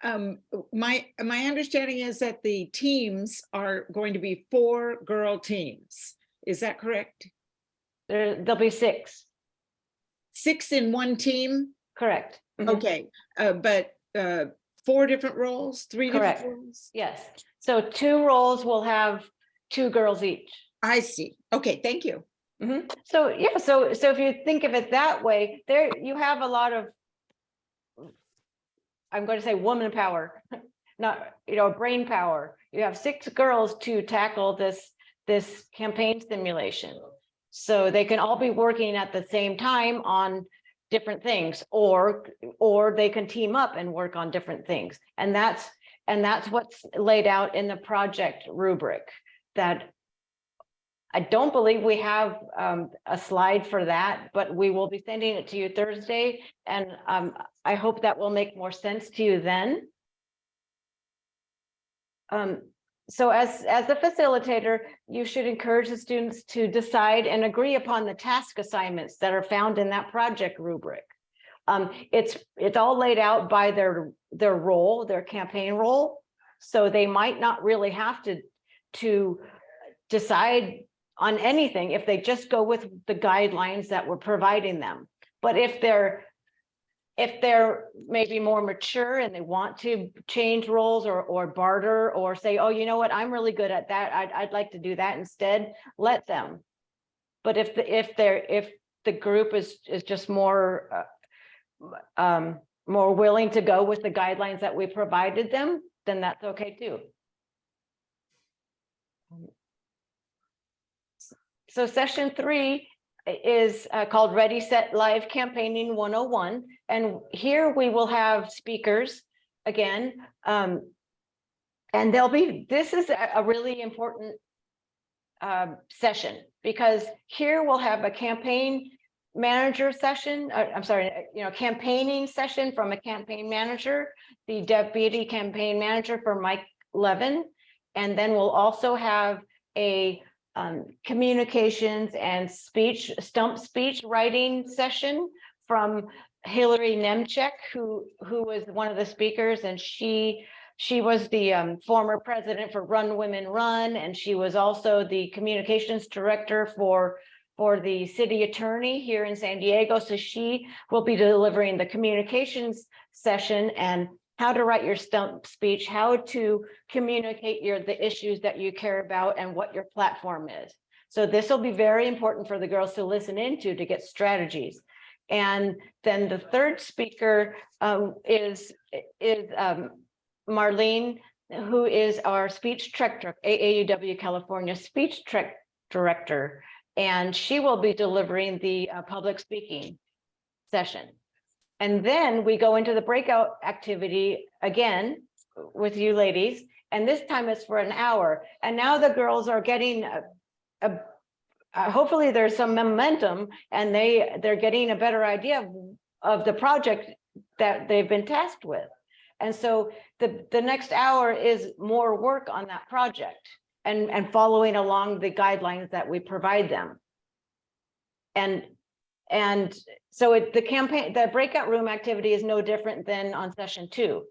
My understanding is that the teams are going to be 4 girl teams. Is that correct? There'll be 6. 6 in one team? Correct. Okay, but 4 different roles, 3 Correct. different roles? Yes. So 2 roles will have 2 girls each. I see. Okay, thank you. So yeah, so if you think of it that way, there you have a lot of, I'm going to say woman power, not brain power. You have 6 girls to tackle this campaign simulation, so they can all be working at the same time on different things, or they can team up and work on different things, and And that's what's laid out in the project rubric that I don't believe we have a slide for that, but we will be sending it to you Thursday. And I hope that will make more sense to you then. So as a facilitator, you should encourage the students to decide and agree upon the task assignments that are found in that project rubric. It's all laid out by their role, their campaign role. So they might not really have to decide on anything if they just go with the guidelines that we're providing them. But if they're maybe more mature and they want to change roles or barter or say, oh, you know what, I'm really good at that, I'd like to do that instead, let them. But if the group is just more willing to go with the guidelines that we provided them, then that's okay too. So session 3 is called Ready, Set, Live Campaigning 101. And here we will have speakers again. And this is a really important session, because here we'll have a campaign manager session. Campaigning session from a campaign manager, the deputy campaign manager for Mike Levin. And then we'll also have a communications and stump speech writing session from Hillary Nemchek, who was one of the speakers, and she was the former president for Run Women Run, and she was also the communications director for the city attorney here in San Diego. So she will be delivering the communications session and how to write your stump speech, how to communicate the issues that you care about, and what your platform is. So this will be very important for the girls to listen into to get strategies. And then the third speaker is Marlene, who is our speech track AAUW California speech track director, and she will be delivering the public speaking session. And then we go into the breakout activity again with you ladies, and this time it's for an hour. And now the girls are getting hopefully there's some momentum, and they're getting a better idea of the project that they've been tasked with. And so the next hour is more work on that project and following along the guidelines that we provide them. And so the breakout room activity is no different than on session 2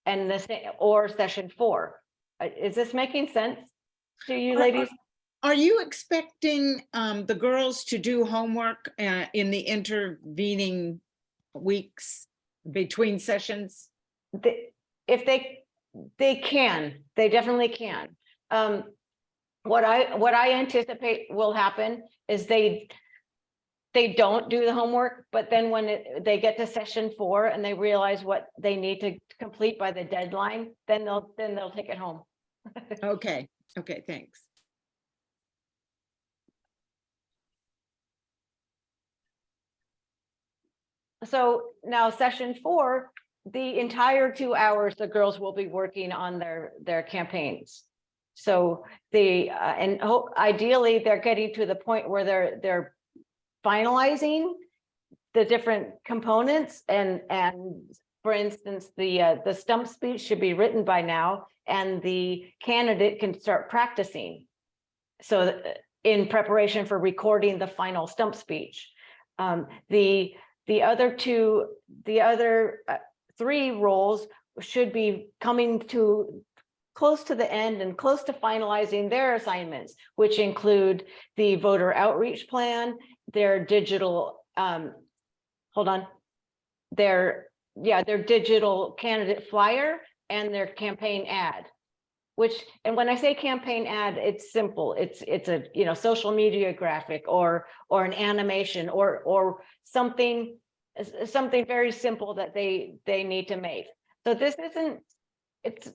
and or session 4. Is this making sense to you ladies? Are you expecting the girls to do homework in the intervening weeks between sessions? If they can, they definitely can. What I anticipate will happen is they don't do the homework, but then when they get to session 4 and they realize what they need to complete by the deadline, then they'll take it home. Okay, thanks. So now session 4, the entire 2 hours, the girls will be working on their campaigns. So ideally they're getting to the point where they're finalizing the different components, and for instance, the stump speech should be written by now, and the candidate can start practicing. So in preparation for recording the final stump speech. The other 3 roles should be coming to close to the end and close to finalizing their assignments, which include the voter outreach plan, their digital, their digital candidate flyer, and their campaign ad. And when I say campaign ad, it's simple. It's a social media graphic or an animation or something very simple that they need to make. So this isn't, it's,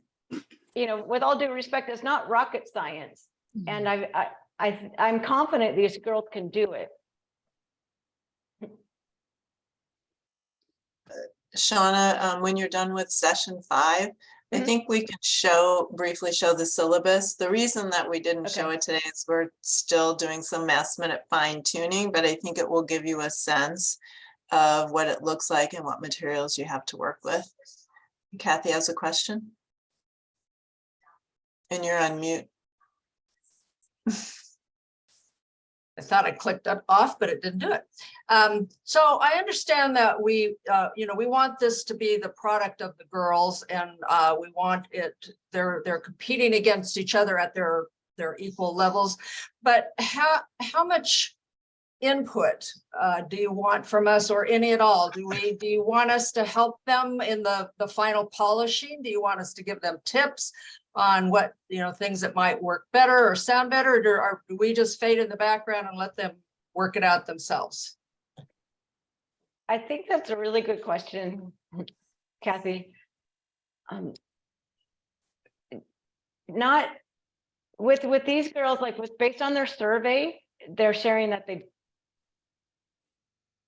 with all due respect, it's not rocket science. And I'm confident these girls can do it. Shauna, when you're done with session 5, I Mhm. think we can briefly show the syllabus. The reason that we didn't show Okay. it today is we're still doing some last minute fine tuning, but I think it will give you a sense of what it looks like and what materials you have to work with. Kathy has a question. And you're on mute. I thought I clicked it off, but it didn't do it. So I understand that we want this to be the product of the girls, and we want it, they're competing against each other at their equal levels. But how much input do you want from us, or any at all? Do you want us to help them in the final polishing? Do you want us to give them tips on what, things that might work better or sound better, or do we just fade in the background and let them work it out themselves? I think that's a really good question, Kathy. Not with these girls, like based on their survey, they're sharing that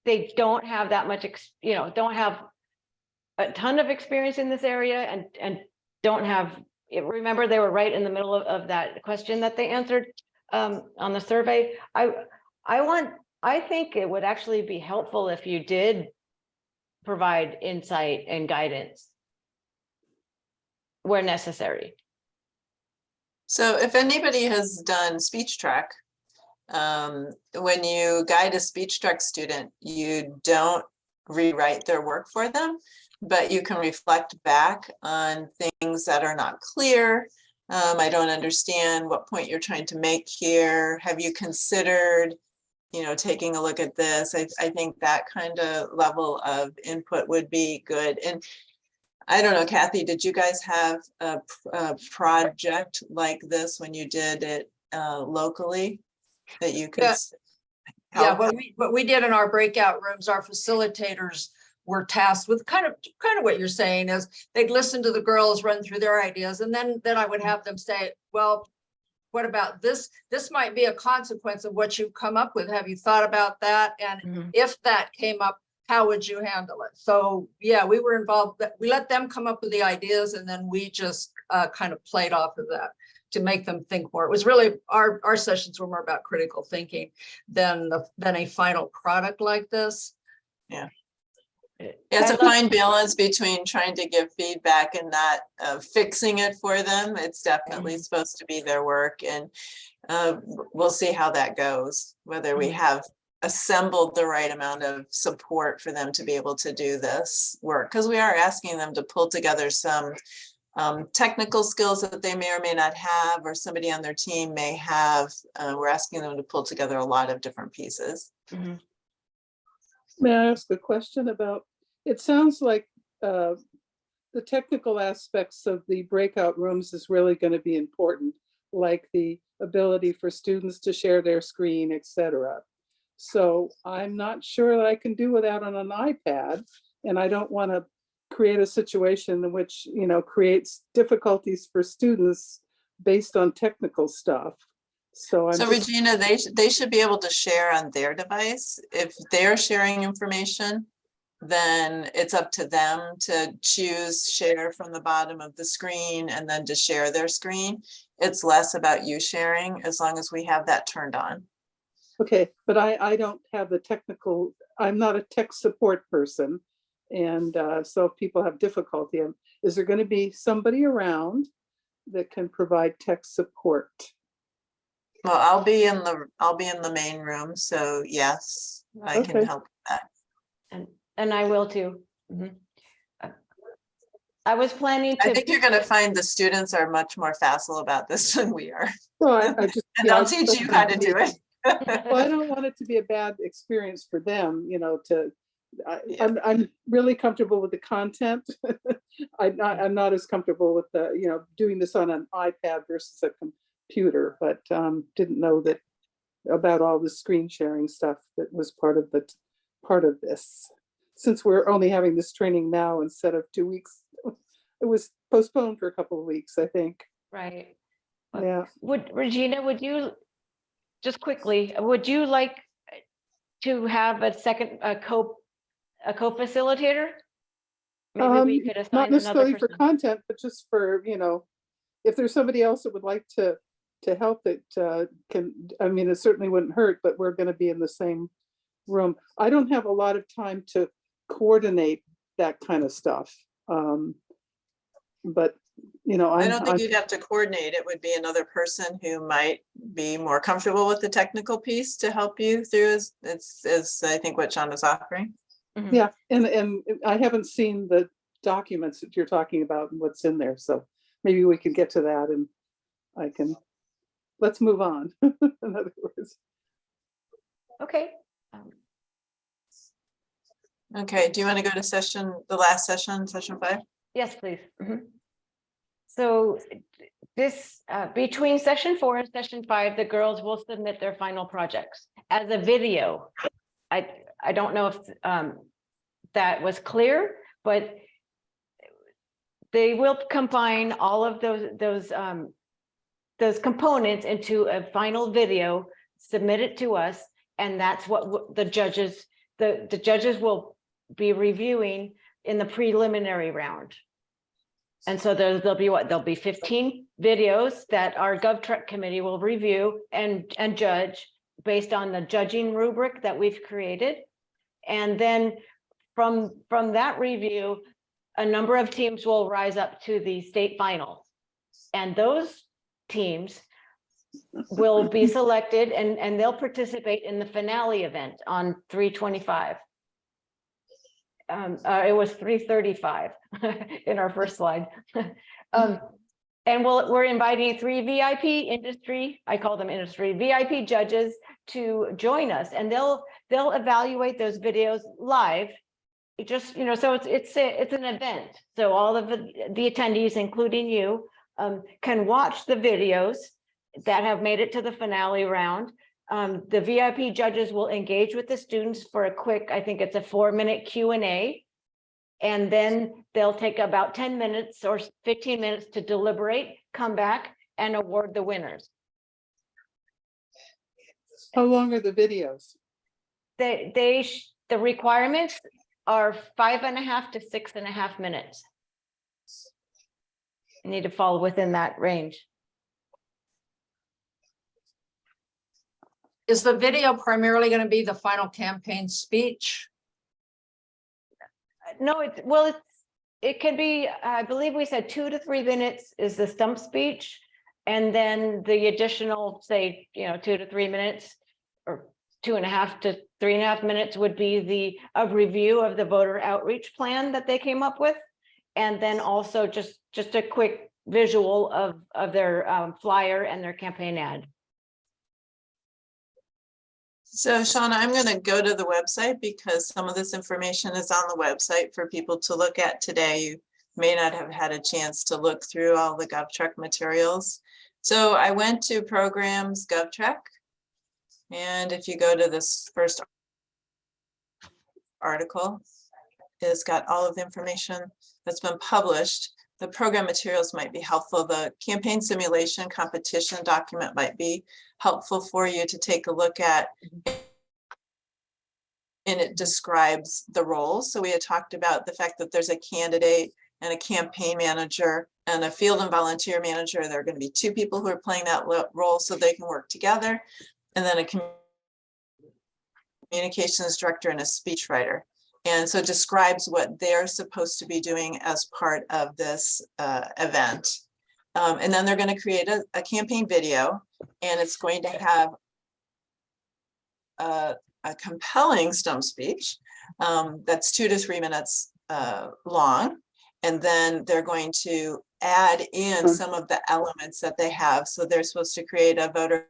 they don't have that much, don't have a ton of experience in this area, and don't have. Remember, they were right in the middle of that question that they answered on the survey. I think it would actually be helpful if you did provide insight and guidance where necessary. So if anybody has done speech track, when you guide a speech track student, you don't rewrite their work for them, but you can reflect back on things that are not clear. I don't understand what point you're trying to make here. Have you considered, taking a look at this? I think that kind of level of input would be good. And I don't know, Kathy, did you guys have a project like this when you did it locally that you could? Yeah, what we did in our breakout rooms, our facilitators were tasked with kind of what you're saying is they'd listen to the girls run through their ideas, and then I would have them say, well, what about this? This might be a consequence of what you've come up with. Have you thought about that? And if that came up, how would you handle it? So yeah, we were involved. We let them come up with the ideas, and then we just kind of played off of that to make them think more. It was really our sessions were more about critical thinking than a final product like this. Yeah. It's a fine balance between trying to give feedback and not fixing it for them. It's definitely supposed to be their work, and we'll see how that goes, whether we have assembled the right amount of support for them to be able to do this work, because we are asking them to pull together some technical skills that they may or may not have, or somebody on their team may have. We're asking them to pull together a lot of different pieces. May I ask a question about, it sounds like the technical aspects of the breakout rooms is really going to be important, like the ability for students to share their screen, etc. So I'm not sure that I can do without on an iPad, and I don't want to create a situation in which, creates difficulties for students based on technical stuff. So Regina, they should be able to share on their device. If they're sharing information, then it's up to them to choose share from the bottom of the screen and then to share their screen. It's less about you sharing, as long as we have that turned on. Okay, but I don't have the technical, I'm not a tech support person. And so if people have difficulty, is there going to be somebody around that can provide tech support? Well, I'll be in the main room, so yes, I can help with that. And I will too. I was planning to. I think you're going to find the students are much more facile about this than we are. Well, I just, and they'll teach you how to do it. Well, I don't want it to be a bad experience for them, I'm really comfortable with the content. I'm not as comfortable with the, doing this on an iPad versus a computer, but didn't know that about all the screen sharing stuff that was part of this. Since we're only having this training now instead of 2 weeks, it was postponed for a couple of weeks, I think. Right. Yeah. Regina, would you just quickly, would you like to have a second co-facilitator? Maybe we could Not assign another necessarily for person. content, but just for, if there's somebody else that would like to help that can, I mean, it certainly wouldn't hurt, but we're going to be in the same room. I don't have a lot of time to coordinate that kind of stuff. But, I don't think you'd have to coordinate. It would be another person who might be more comfortable with the technical piece to help you through is I think what Shauna's offering. Mhm. Yeah, and I haven't seen the documents that you're talking about and what's in there, so maybe we can get to that and let's move on. In other words. Okay. Okay, do you want to go to the last session 5? Yes, please. So this, between session 4 and session 5, the girls will submit their final projects as a video. I don't know if that was clear, but they will combine all of those components into a final video, submit it to us, and that's what the judges will be reviewing in the preliminary round. And so there'll be 15 videos that our GovTrack committee will review and judge based on the judging rubric that we've created. And then from that review, a number of teams will rise up to the state finals. And those teams will be selected and they'll participate in the finale event on 3/25. It was 3/35 in our first slide. And we're inviting 3 VIP industry, I call them industry, VIP judges to join us, and they'll evaluate those videos live. It just, so it's an event. So all of the attendees, including you, can watch the videos that have made it to the finale round. The VIP judges will engage with the students for a quick, I think it's a 4-minute Q&A. And then they'll take about 10 minutes or 15 minutes to deliberate, come back and award the winners. How long are the videos? The requirements are 5.5 to 6.5 minutes. You need to fall within that range. Is the video primarily going to be the final campaign speech? No, it can be, I believe we said 2 to 3 minutes is the stump speech. And then the additional, say, 2 to 3 minutes or 2.5 to 3.5 minutes would be a review of the voter outreach plan that they came up with. And then also just a quick visual of their flyer and their campaign ad. So Shauna, I'm going to go to the website because some of this information is on the website for people to look at today. You may not have had a chance to look through all the GovTrack materials. So I went to Programs GovTrack. And if you go to this first article, it's got all of the information that's been published. The program materials might be helpful. The campaign simulation competition document might be helpful for you to take a look at. And it describes the roles. So we had talked about the fact that there's a candidate and a campaign manager and a field and volunteer manager. There are going to be 2 people who are playing that role so they can work together. And then a communications director and a speechwriter. And so it describes what they're supposed to be doing as part of this event. And then they're going to create a campaign video, and it's going to have a compelling stump speech that's 2 to 3 minutes long. And then they're going to add in some of the elements that they have. So they're supposed to create a voter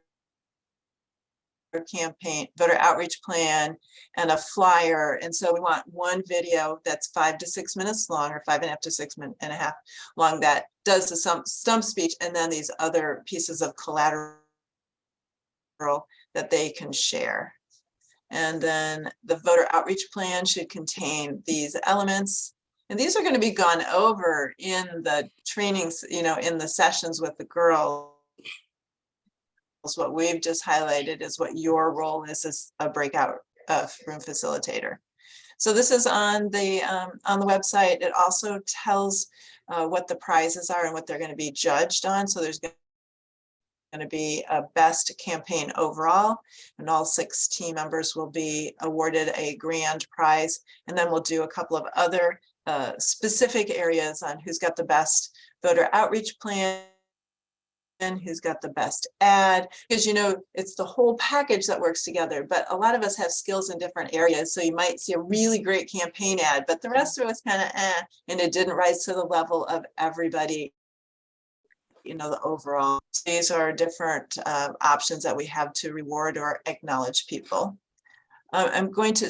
outreach plan and a flyer. And so we want one video that's 5 to 6 minutes long, or 5.5 to 6.5 long, that does the stump speech, and then these other pieces of collateral that they can share. And then the voter outreach plan should contain these elements. And these are going to be gone over in the trainings, in the sessions with the girls. What we've just highlighted is what your role is as a breakout room facilitator. So this is on the website. It also tells what the prizes are and what they're going to be judged on. So there's going to be a best campaign overall, and all 6 team members will be awarded a grand prize. And then we'll do a couple of other specific areas on who's got the best voter outreach plan, and who's got the best ad, because it's the whole package that works together. But a lot of us have skills in different areas, so you might see a really great campaign ad, but the rest of us kind of and it didn't rise to the level of everybody, the overall. These are different options that we have to reward or acknowledge people. I'm going to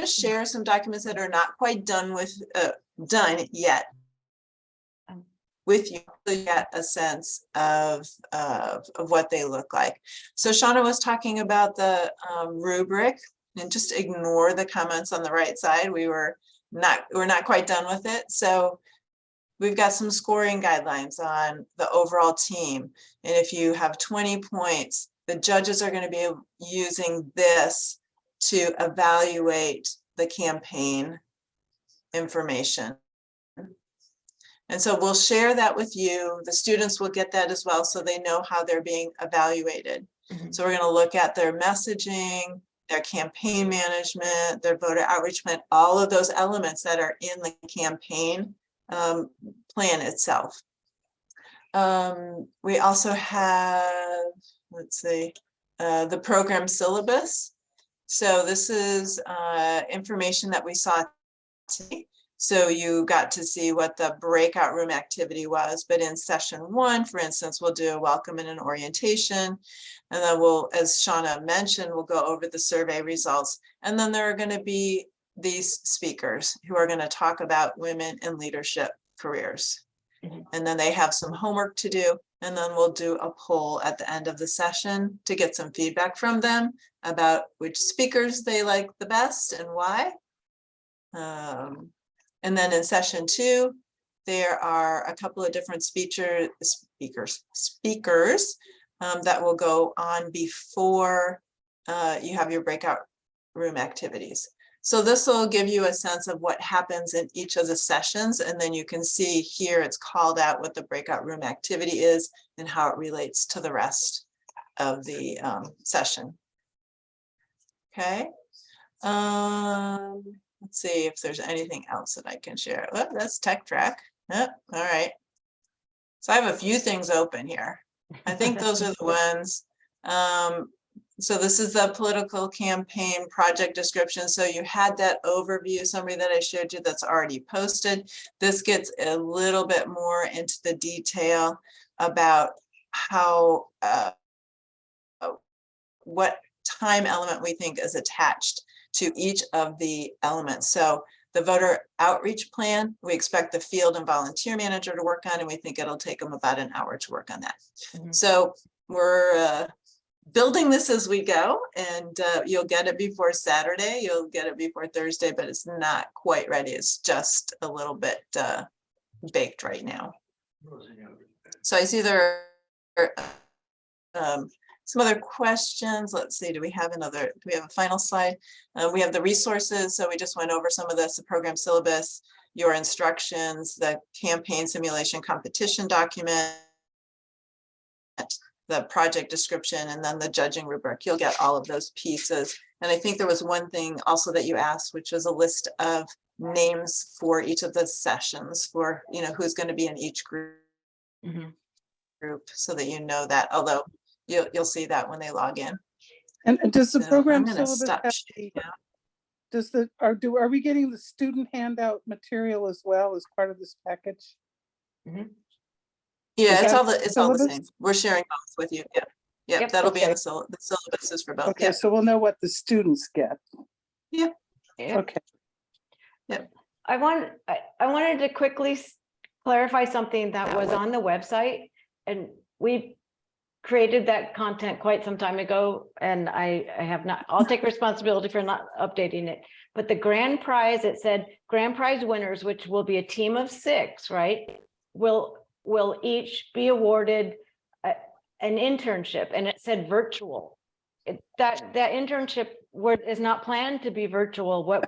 share some documents that are not quite done yet with you, to get a sense of what they look like. So Shauna was talking about the rubric, and just ignore the comments on the right side. We're not quite done with it. So we've got some scoring guidelines on the overall team. And if you have 20 points, the judges are going to be using this to evaluate the campaign information. And so we'll share that with you. The students will get that as well, so they know how they're being evaluated. So we're going to look at their messaging, their campaign management, their voter outreach plan, all of those elements that are in the campaign plan itself. We also have, the program syllabus. So this is information that we saw today. So you got to see what the breakout room activity was, but in session 1, for instance, we'll do a welcome and an orientation. And then as Shauna mentioned, we'll go over the survey results. And then there are going to be these speakers who are going to talk about women in leadership careers. And then they have some homework to do. And then we'll do a poll at the end of the session to get some feedback from them about which speakers they like the best and why. And then in session 2, there are a couple of different speakers that will go on before you have your breakout room activities. So this will give you a sense of what happens in each of the sessions. And then you can see here it's called out what the breakout room activity is and how it relates to the rest of the session. Okay. Let's see if there's anything else that I can share. Oh, that's Tech Track. Oh, all right. So I have a few things open here. I think those are the ones. So this is the political campaign project description. So you had that overview summary that I showed you that's already posted. This gets a little bit more into the detail about how, what time element we think is attached to each of the elements. So the voter outreach plan, we expect the field and volunteer manager to work on, and we think it'll take them about an hour to work on that. So we're building this as we go, and you'll get it before Saturday, you'll get it before Thursday, but it's not quite ready. It's just a little bit baked right now. So I see there are some other questions. Let's see, do we have a final slide? We have the resources. So we just went over some of this, the program syllabus, your instructions, the campaign simulation competition document, the project description, and then the judging rubric. You'll get all of those pieces. And I think there was one thing also that you asked, which was a list of names for each of the sessions for, who's going to be in each group, so that you know that, although you'll see that when they log in. And does the So program I'm gonna syllabus stop have sharing now. Are we getting the student handout material as well as part of this package? Yeah, it's all the syllabus? same. We're sharing both with you. Yeah. Yep, that'll be in the syllabus is for both. Okay, so we'll know what the students get. Yeah. Okay. Yep. I wanted to quickly clarify something that was on the website, and we created that content quite some time ago, and I have not, I'll take responsibility for not updating it. But the grand prize, it said grand prize winners, which will be a team of 6, right? Will each be awarded an internship, and it said virtual. that internship is not planned to be virtual.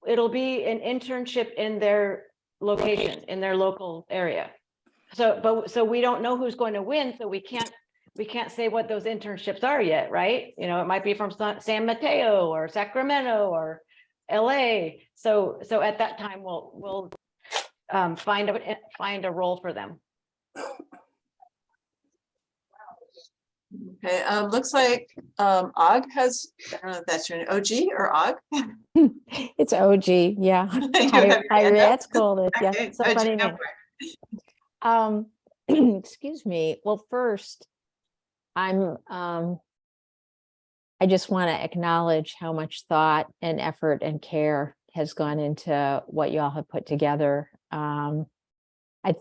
It'll be an internship in their location, in their local area. So we don't know who's going to win, so we can't say what those internships are yet, right? You know, it might be from San Mateo or Sacramento or LA. So at that time, we'll find a role for them. Okay, looks like Og has, I don't know if that's your name, OG or Og? It's OG, yeah. You have your hand up? That's cool. Yeah, Okay, it's a OG, funny go name. for Excuse me. Well, first, I just want to acknowledge how much thought and effort and care has gone into what you all have put together.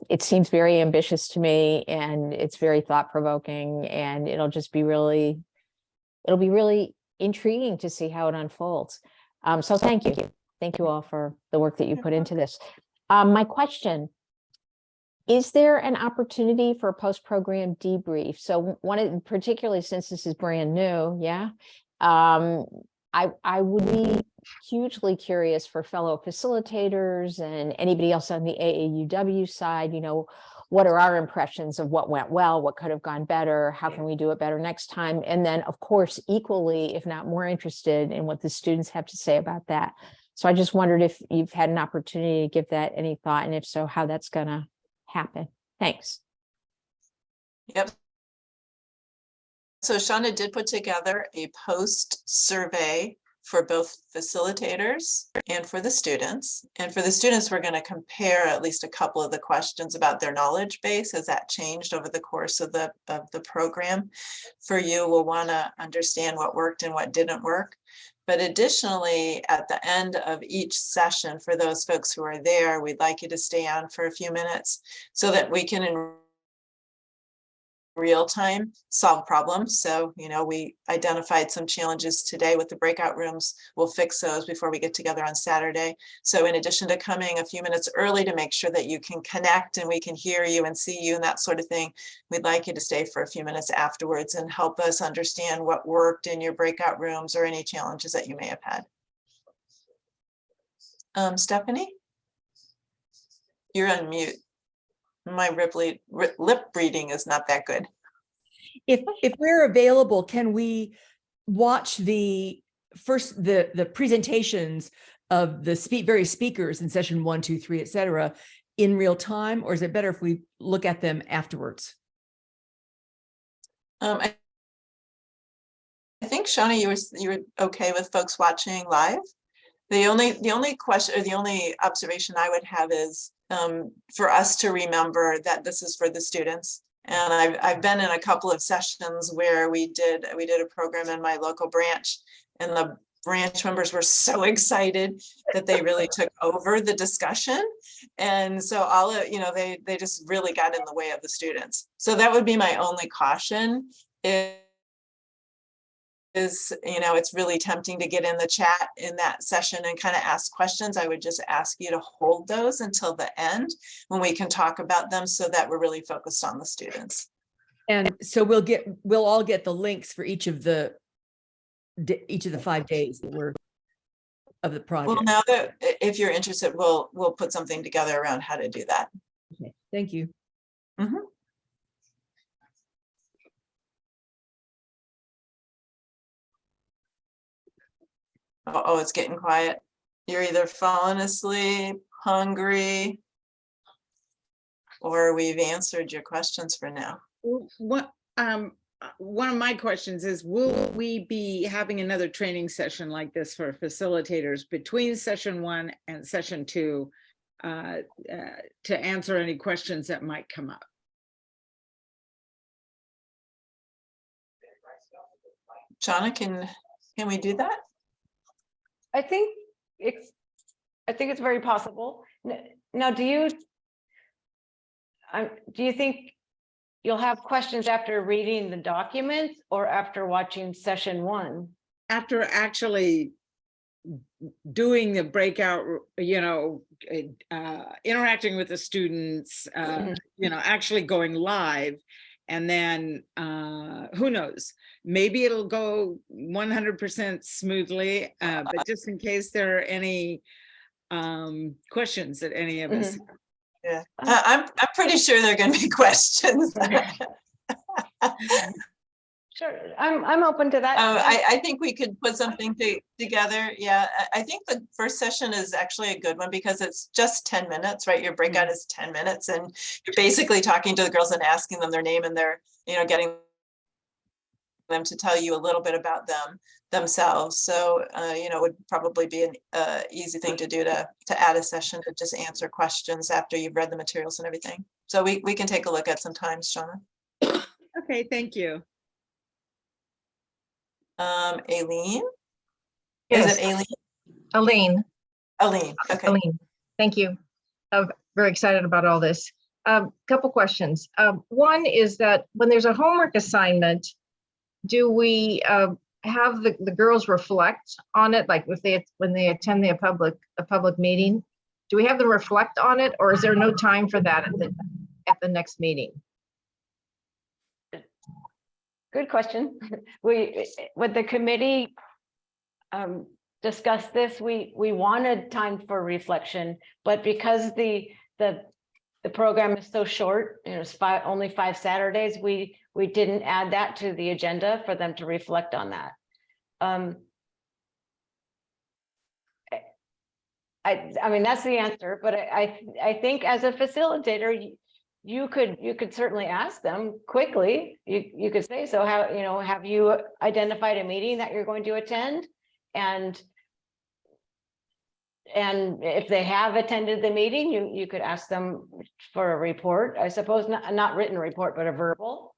It seems very ambitious to me, and it's very thought-provoking, and it'll be really intriguing to see how it unfolds. So thank you. Thank you all for the work that you put into this. My question, is there an opportunity for a post-program debrief? So particularly since this is brand new, yeah, I would be hugely curious for fellow facilitators and anybody else on the AAUW side, you know, what are our impressions of what went well, what could have gone better, how can we do it better next time? And then, of course, equally, if not more interested in what the students have to say about that. So I just wondered if you've had an opportunity to give that any thought, and if so, how that's going to happen. Thanks. Yep. So Shauna did put together a post survey for both facilitators and for the students. And for the students, we're going to compare at least a couple of the questions about their knowledge base. Has that changed over the course of the program? For you, we'll want to understand what worked and what didn't work. But additionally, at the end of each session, for those folks who are there, we'd like you to stay on for a few minutes so that we can in real time solve problems. So, you know, we identified some challenges today with the breakout rooms. We'll fix those before we get together on Saturday. So in addition to coming a few minutes early to make sure that you can connect and we can hear you and see you and that sort of thing, we'd like you to stay for a few minutes afterwards and help us understand what worked in your breakout rooms or any challenges that you may have had. Stephanie? You're on mute. My lip reading is not that good. If we're available, can we watch the presentations of the various speakers in session 1, 2, 3, et cetera, in real time, or is it better if we look at them afterwards? I think Shauna, you were okay with folks watching live. The only question or the only observation I would have is for us to remember that this is for the students. And I've been in a couple of sessions where we did a program in my local branch, and the branch members were so excited that they really took over the discussion. And so they just really got in the way of the students. So that would be my only caution. It's really tempting to get in the chat in that session and kind of ask questions. I would just ask you to hold those until the end when we can talk about them so that we're really focused on the students. And so we'll all get the links for each of the 5 days that we're of the project. Well, now that if you're interested, we'll put something together around how to do that. Okay, thank you. Mm-hmm. Oh, it's getting quiet. You're either falling asleep, hungry, or we've answered your questions for now. What one of my questions is, will we be having another training session like this for facilitators between session 1 and session 2 to answer any questions that might come up? Shauna, can we do that? I think it's very possible. Now, do you think you'll have questions after reading the documents or after watching session 1? After actually doing the breakout, interacting with the students, actually going live, And then who knows, maybe it'll go 100% smoothly, but just in case there are any questions that any of us. Yeah, I'm pretty sure there are going to be questions. Sure, I'm open to that. I think we could put something together. Yeah, I think the first session is actually a good one because it's just 10 minutes, right? Your breakout is 10 minutes and you're basically talking to the girls and asking them their name and their, getting them to tell you a little bit about themselves. So, it would probably be an easy thing to do to add a session to just answer questions after you've read the materials and everything. So we can take a look at some times, Shauna. Okay, thank you. Aileen? Yes. Is it Aileen? Aline. Aline, okay. Aline, thank you. I'm very excited about all this. Couple questions. One is that when there's a homework assignment, do we have the girls reflect on it? Like when they attend a public meeting, do we have them reflect on it, or is there no time for that at the next meeting? Good question. With the committee discussed this, we wanted time for reflection, but because the program is so short, it's only 5 Saturdays, we didn't add that to the agenda for them to reflect on that. I mean, that's the answer, but I think as a facilitator, you could certainly ask them quickly. You could say, so have you identified a meeting that you're going to attend? And if they have attended the meeting, you could ask them for a report, I suppose, not written report, but a verbal.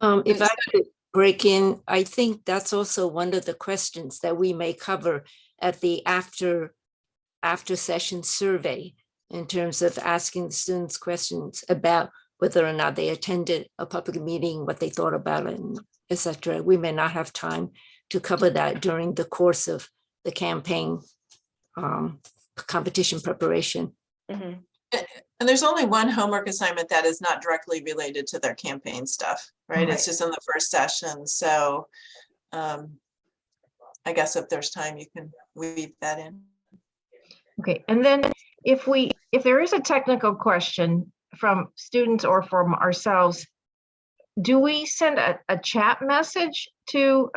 If I could break in, I think that's also one of the questions that we may cover at the after session survey, in terms of asking the students questions about whether or not they attended a public meeting, what they thought about it, etc. We may not have time to cover that during the course of the campaign competition preparation. Mm-hmm. And there's only one homework assignment that is not directly related to their campaign stuff, right? It's just in the first session. So I guess if there's time, you can weave that in. Okay, and then if there is a technical question from students or from ourselves, do we send a chat message to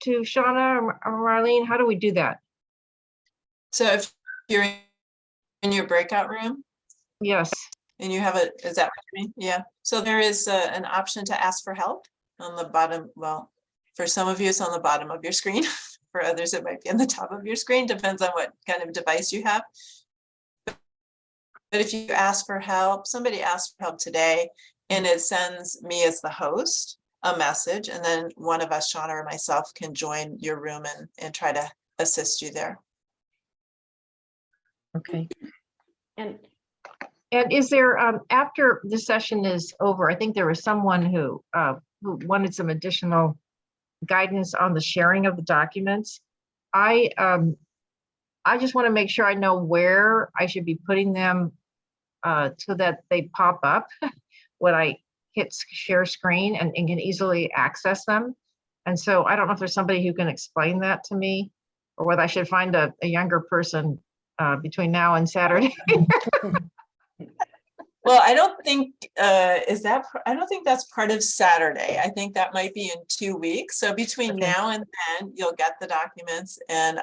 Shauna or Marlene? How do we do that? So if you're in your breakout room, yes, and you have is that what you mean? Yeah. So there is an option to ask for help on the bottom. Well, for some of you, it's on the bottom of your screen. For others, it might be on the top of your screen. Depends on what kind of device you have. But if you ask for help, somebody asked for help today, and it sends me as the host a message, and then one of us, Shauna or myself, can join your room and try to assist you there. Okay. And is there after the session is over, I think there was someone who wanted some additional guidance on the sharing of the documents. I just want to make sure I know where I should be putting them so that they pop up when I hit share screen and can easily access them. And so I don't know if there's somebody who can explain that to me, or whether I should find a younger person between now and Saturday. Well, I don't think I don't think that's part of Saturday. I think that might be in 2 weeks. So between now and then, you'll get the documents, and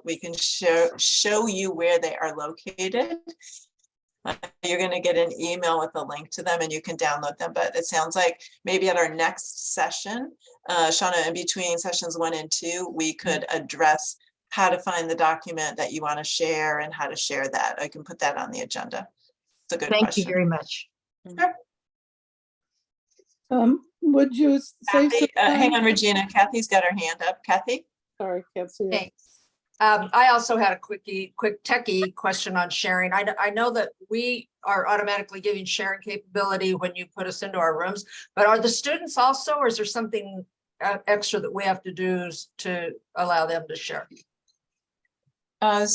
we can show you where they are located. You're going to get an email with a link to them, and you can download them. But it sounds like maybe at our next session, Shauna, in between sessions 1 and 2, we could address how to find the document that you want to share and how to share that. I can put that on the agenda. It's a good question. Thank you very much. Sure. Would you say Kathy, hang on, Regina. Kathy's got her hand up. Kathy? Sorry, can't see it. Thanks. I also had a quick techie question on sharing. I know that we are automatically giving sharing capability when you put us into our rooms, but are the students also, or is there something extra that we have to do to allow them to share? I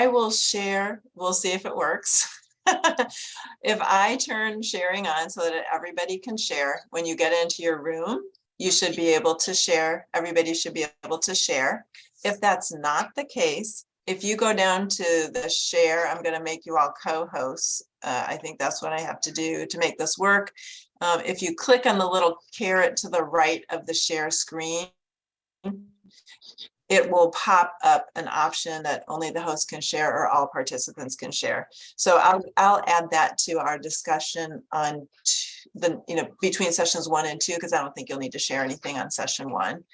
will share. We'll see if it works. If I turn sharing on so that everybody can share, when you get into your room, you should be able to share. Everybody should be able to share. If that's not the case, if you go down to the share, I'm going to make you all co-hosts. I think that's what I have to do to make this work. If you click on the little caret to the right of the share screen, it will pop up an option that only the host can share or all participants can share. So I'll add that to our discussion on between sessions 1 and 2, because I don't think you'll need to share anything on session 1.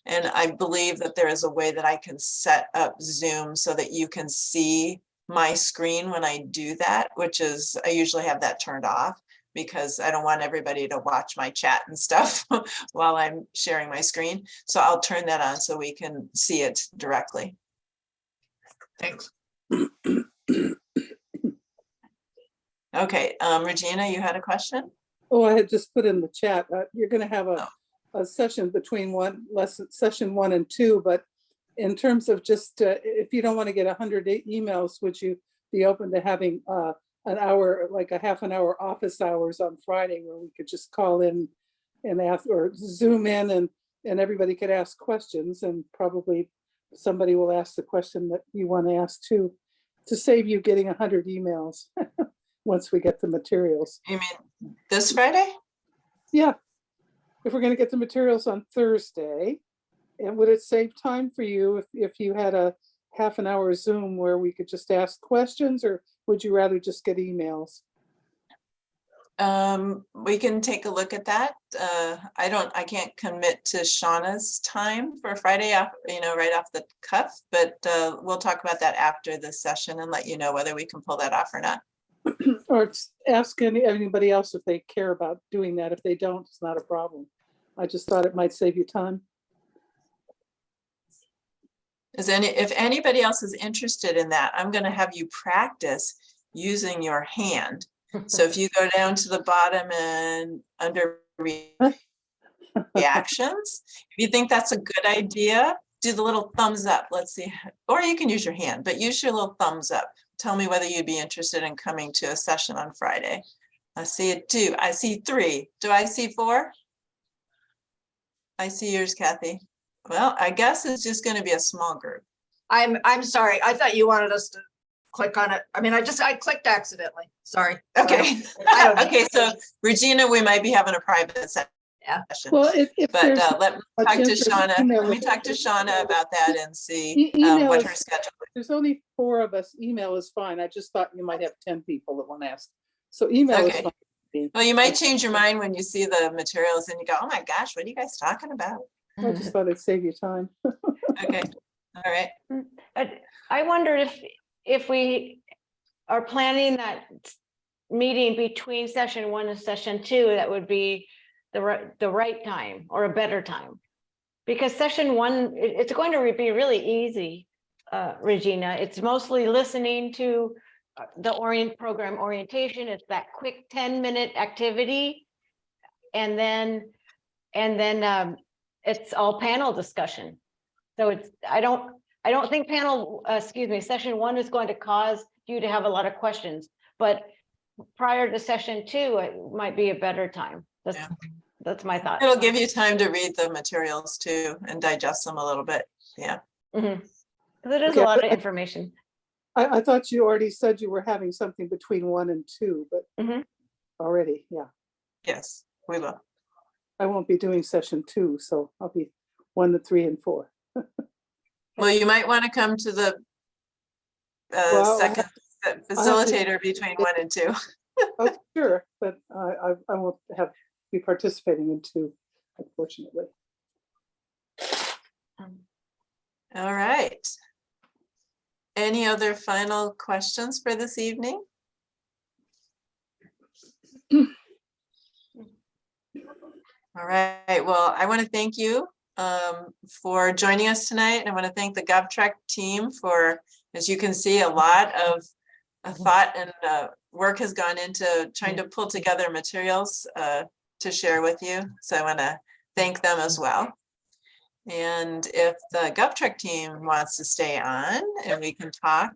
And I believe that there is a way that I can set up Zoom so that you can see my screen when I do that, which is, I usually have that turned off because I don't want everybody to watch my chat and stuff while I'm sharing my screen. So I'll turn that on so we can see it directly. Thanks. Okay, Regina, you had a question? Oh, I had just put in the chat, you're gonna have a session between session 1 and 2, but in terms of just, if you don't want to get 100 emails, would you be open to having an hour, like a half an hour office hours on Friday where we could just call in and ask, or Zoom in and everybody could ask questions, and probably somebody will ask the question that you want to ask too, to save you getting 100 emails once we get the materials. You mean this Friday? Yeah. If we're going to get the materials on Thursday, and would it save time for you if you had a half an hour Zoom where we could just ask questions, or would you rather just get emails? We can take a look at that. I can't commit to Shauna's time for Friday, right off the cuff, but we'll talk about that after the session and let you know whether we can pull that off or not. Or ask anybody else if they care about doing that. If they don't, it's not a problem. I just thought it might save you time. If anybody else is interested in that, I'm going to have you practice using your hand. So if you go down to the bottom and under reactions, if you think that's a good idea, do the little thumbs up. Let's see. Or you can use your hand, but use your little thumbs up. Tell me whether you'd be interested in coming to a session on Friday. I see it 2. I see 3. Do I see 4? I see yours, Kathy. Well, I guess it's just going to be a small group. I'm sorry. I thought you wanted us to click on it. I mean, I clicked accidentally. Sorry. Okay. I don't know. Okay. So Regina, we might be having a private session. Yeah. Well, let me talk to Shauna. Let me talk to Shauna about that and see what her schedule is. There's only 4 of us. Email is fine. I just thought you might have 10 people that want to ask. So email is fine. Well, you might change your mind when you see the materials and you go, oh my gosh, what are you guys talking about? I just thought it'd save you time. Okay. All right. I wonder if we are planning that meeting between session 1 and session 2, that would be the right time or a better time. Because session 1, it's going to be really easy, Regina. It's mostly listening to the program orientation. It's that quick 10-minute activity. And then it's all panel discussion. So I don't think session 1 is going to cause you to have a lot of questions, but prior to session 2, it might be a better time. That's my thought. It'll give you time to read the materials too and digest them a little bit. Yeah. Because it is a lot of information. I thought you already said you were having something between 1 and 2, but already, yeah. Yes, we will. I won't be doing session 2, so I'll be 1 to 3 and 4. Well, you might want to come to the second facilitator between 1 and 2. Oh, sure, but I won't be participating in 2, unfortunately. All right. Any other final questions for this evening? All right. Well, I want to thank you for joining us tonight. I want to thank the GovTrack team for, as you can see, a lot of thought and work has gone into trying to pull together materials to share with you. So I want to thank them as well. And if the GovTrek team wants to stay on and we can talk,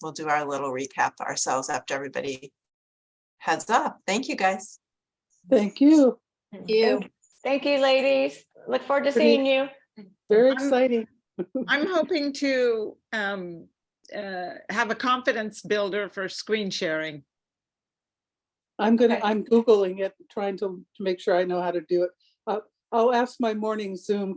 we'll do our little recap ourselves after everybody heads off. Thank you, guys. Thank you. Thank you, ladies. Look forward to Pretty- seeing you. Very exciting. I'm hoping to have a confidence builder for screen sharing. I'm Googling it, trying to make sure I know how to do it. I'll ask my morning Zoom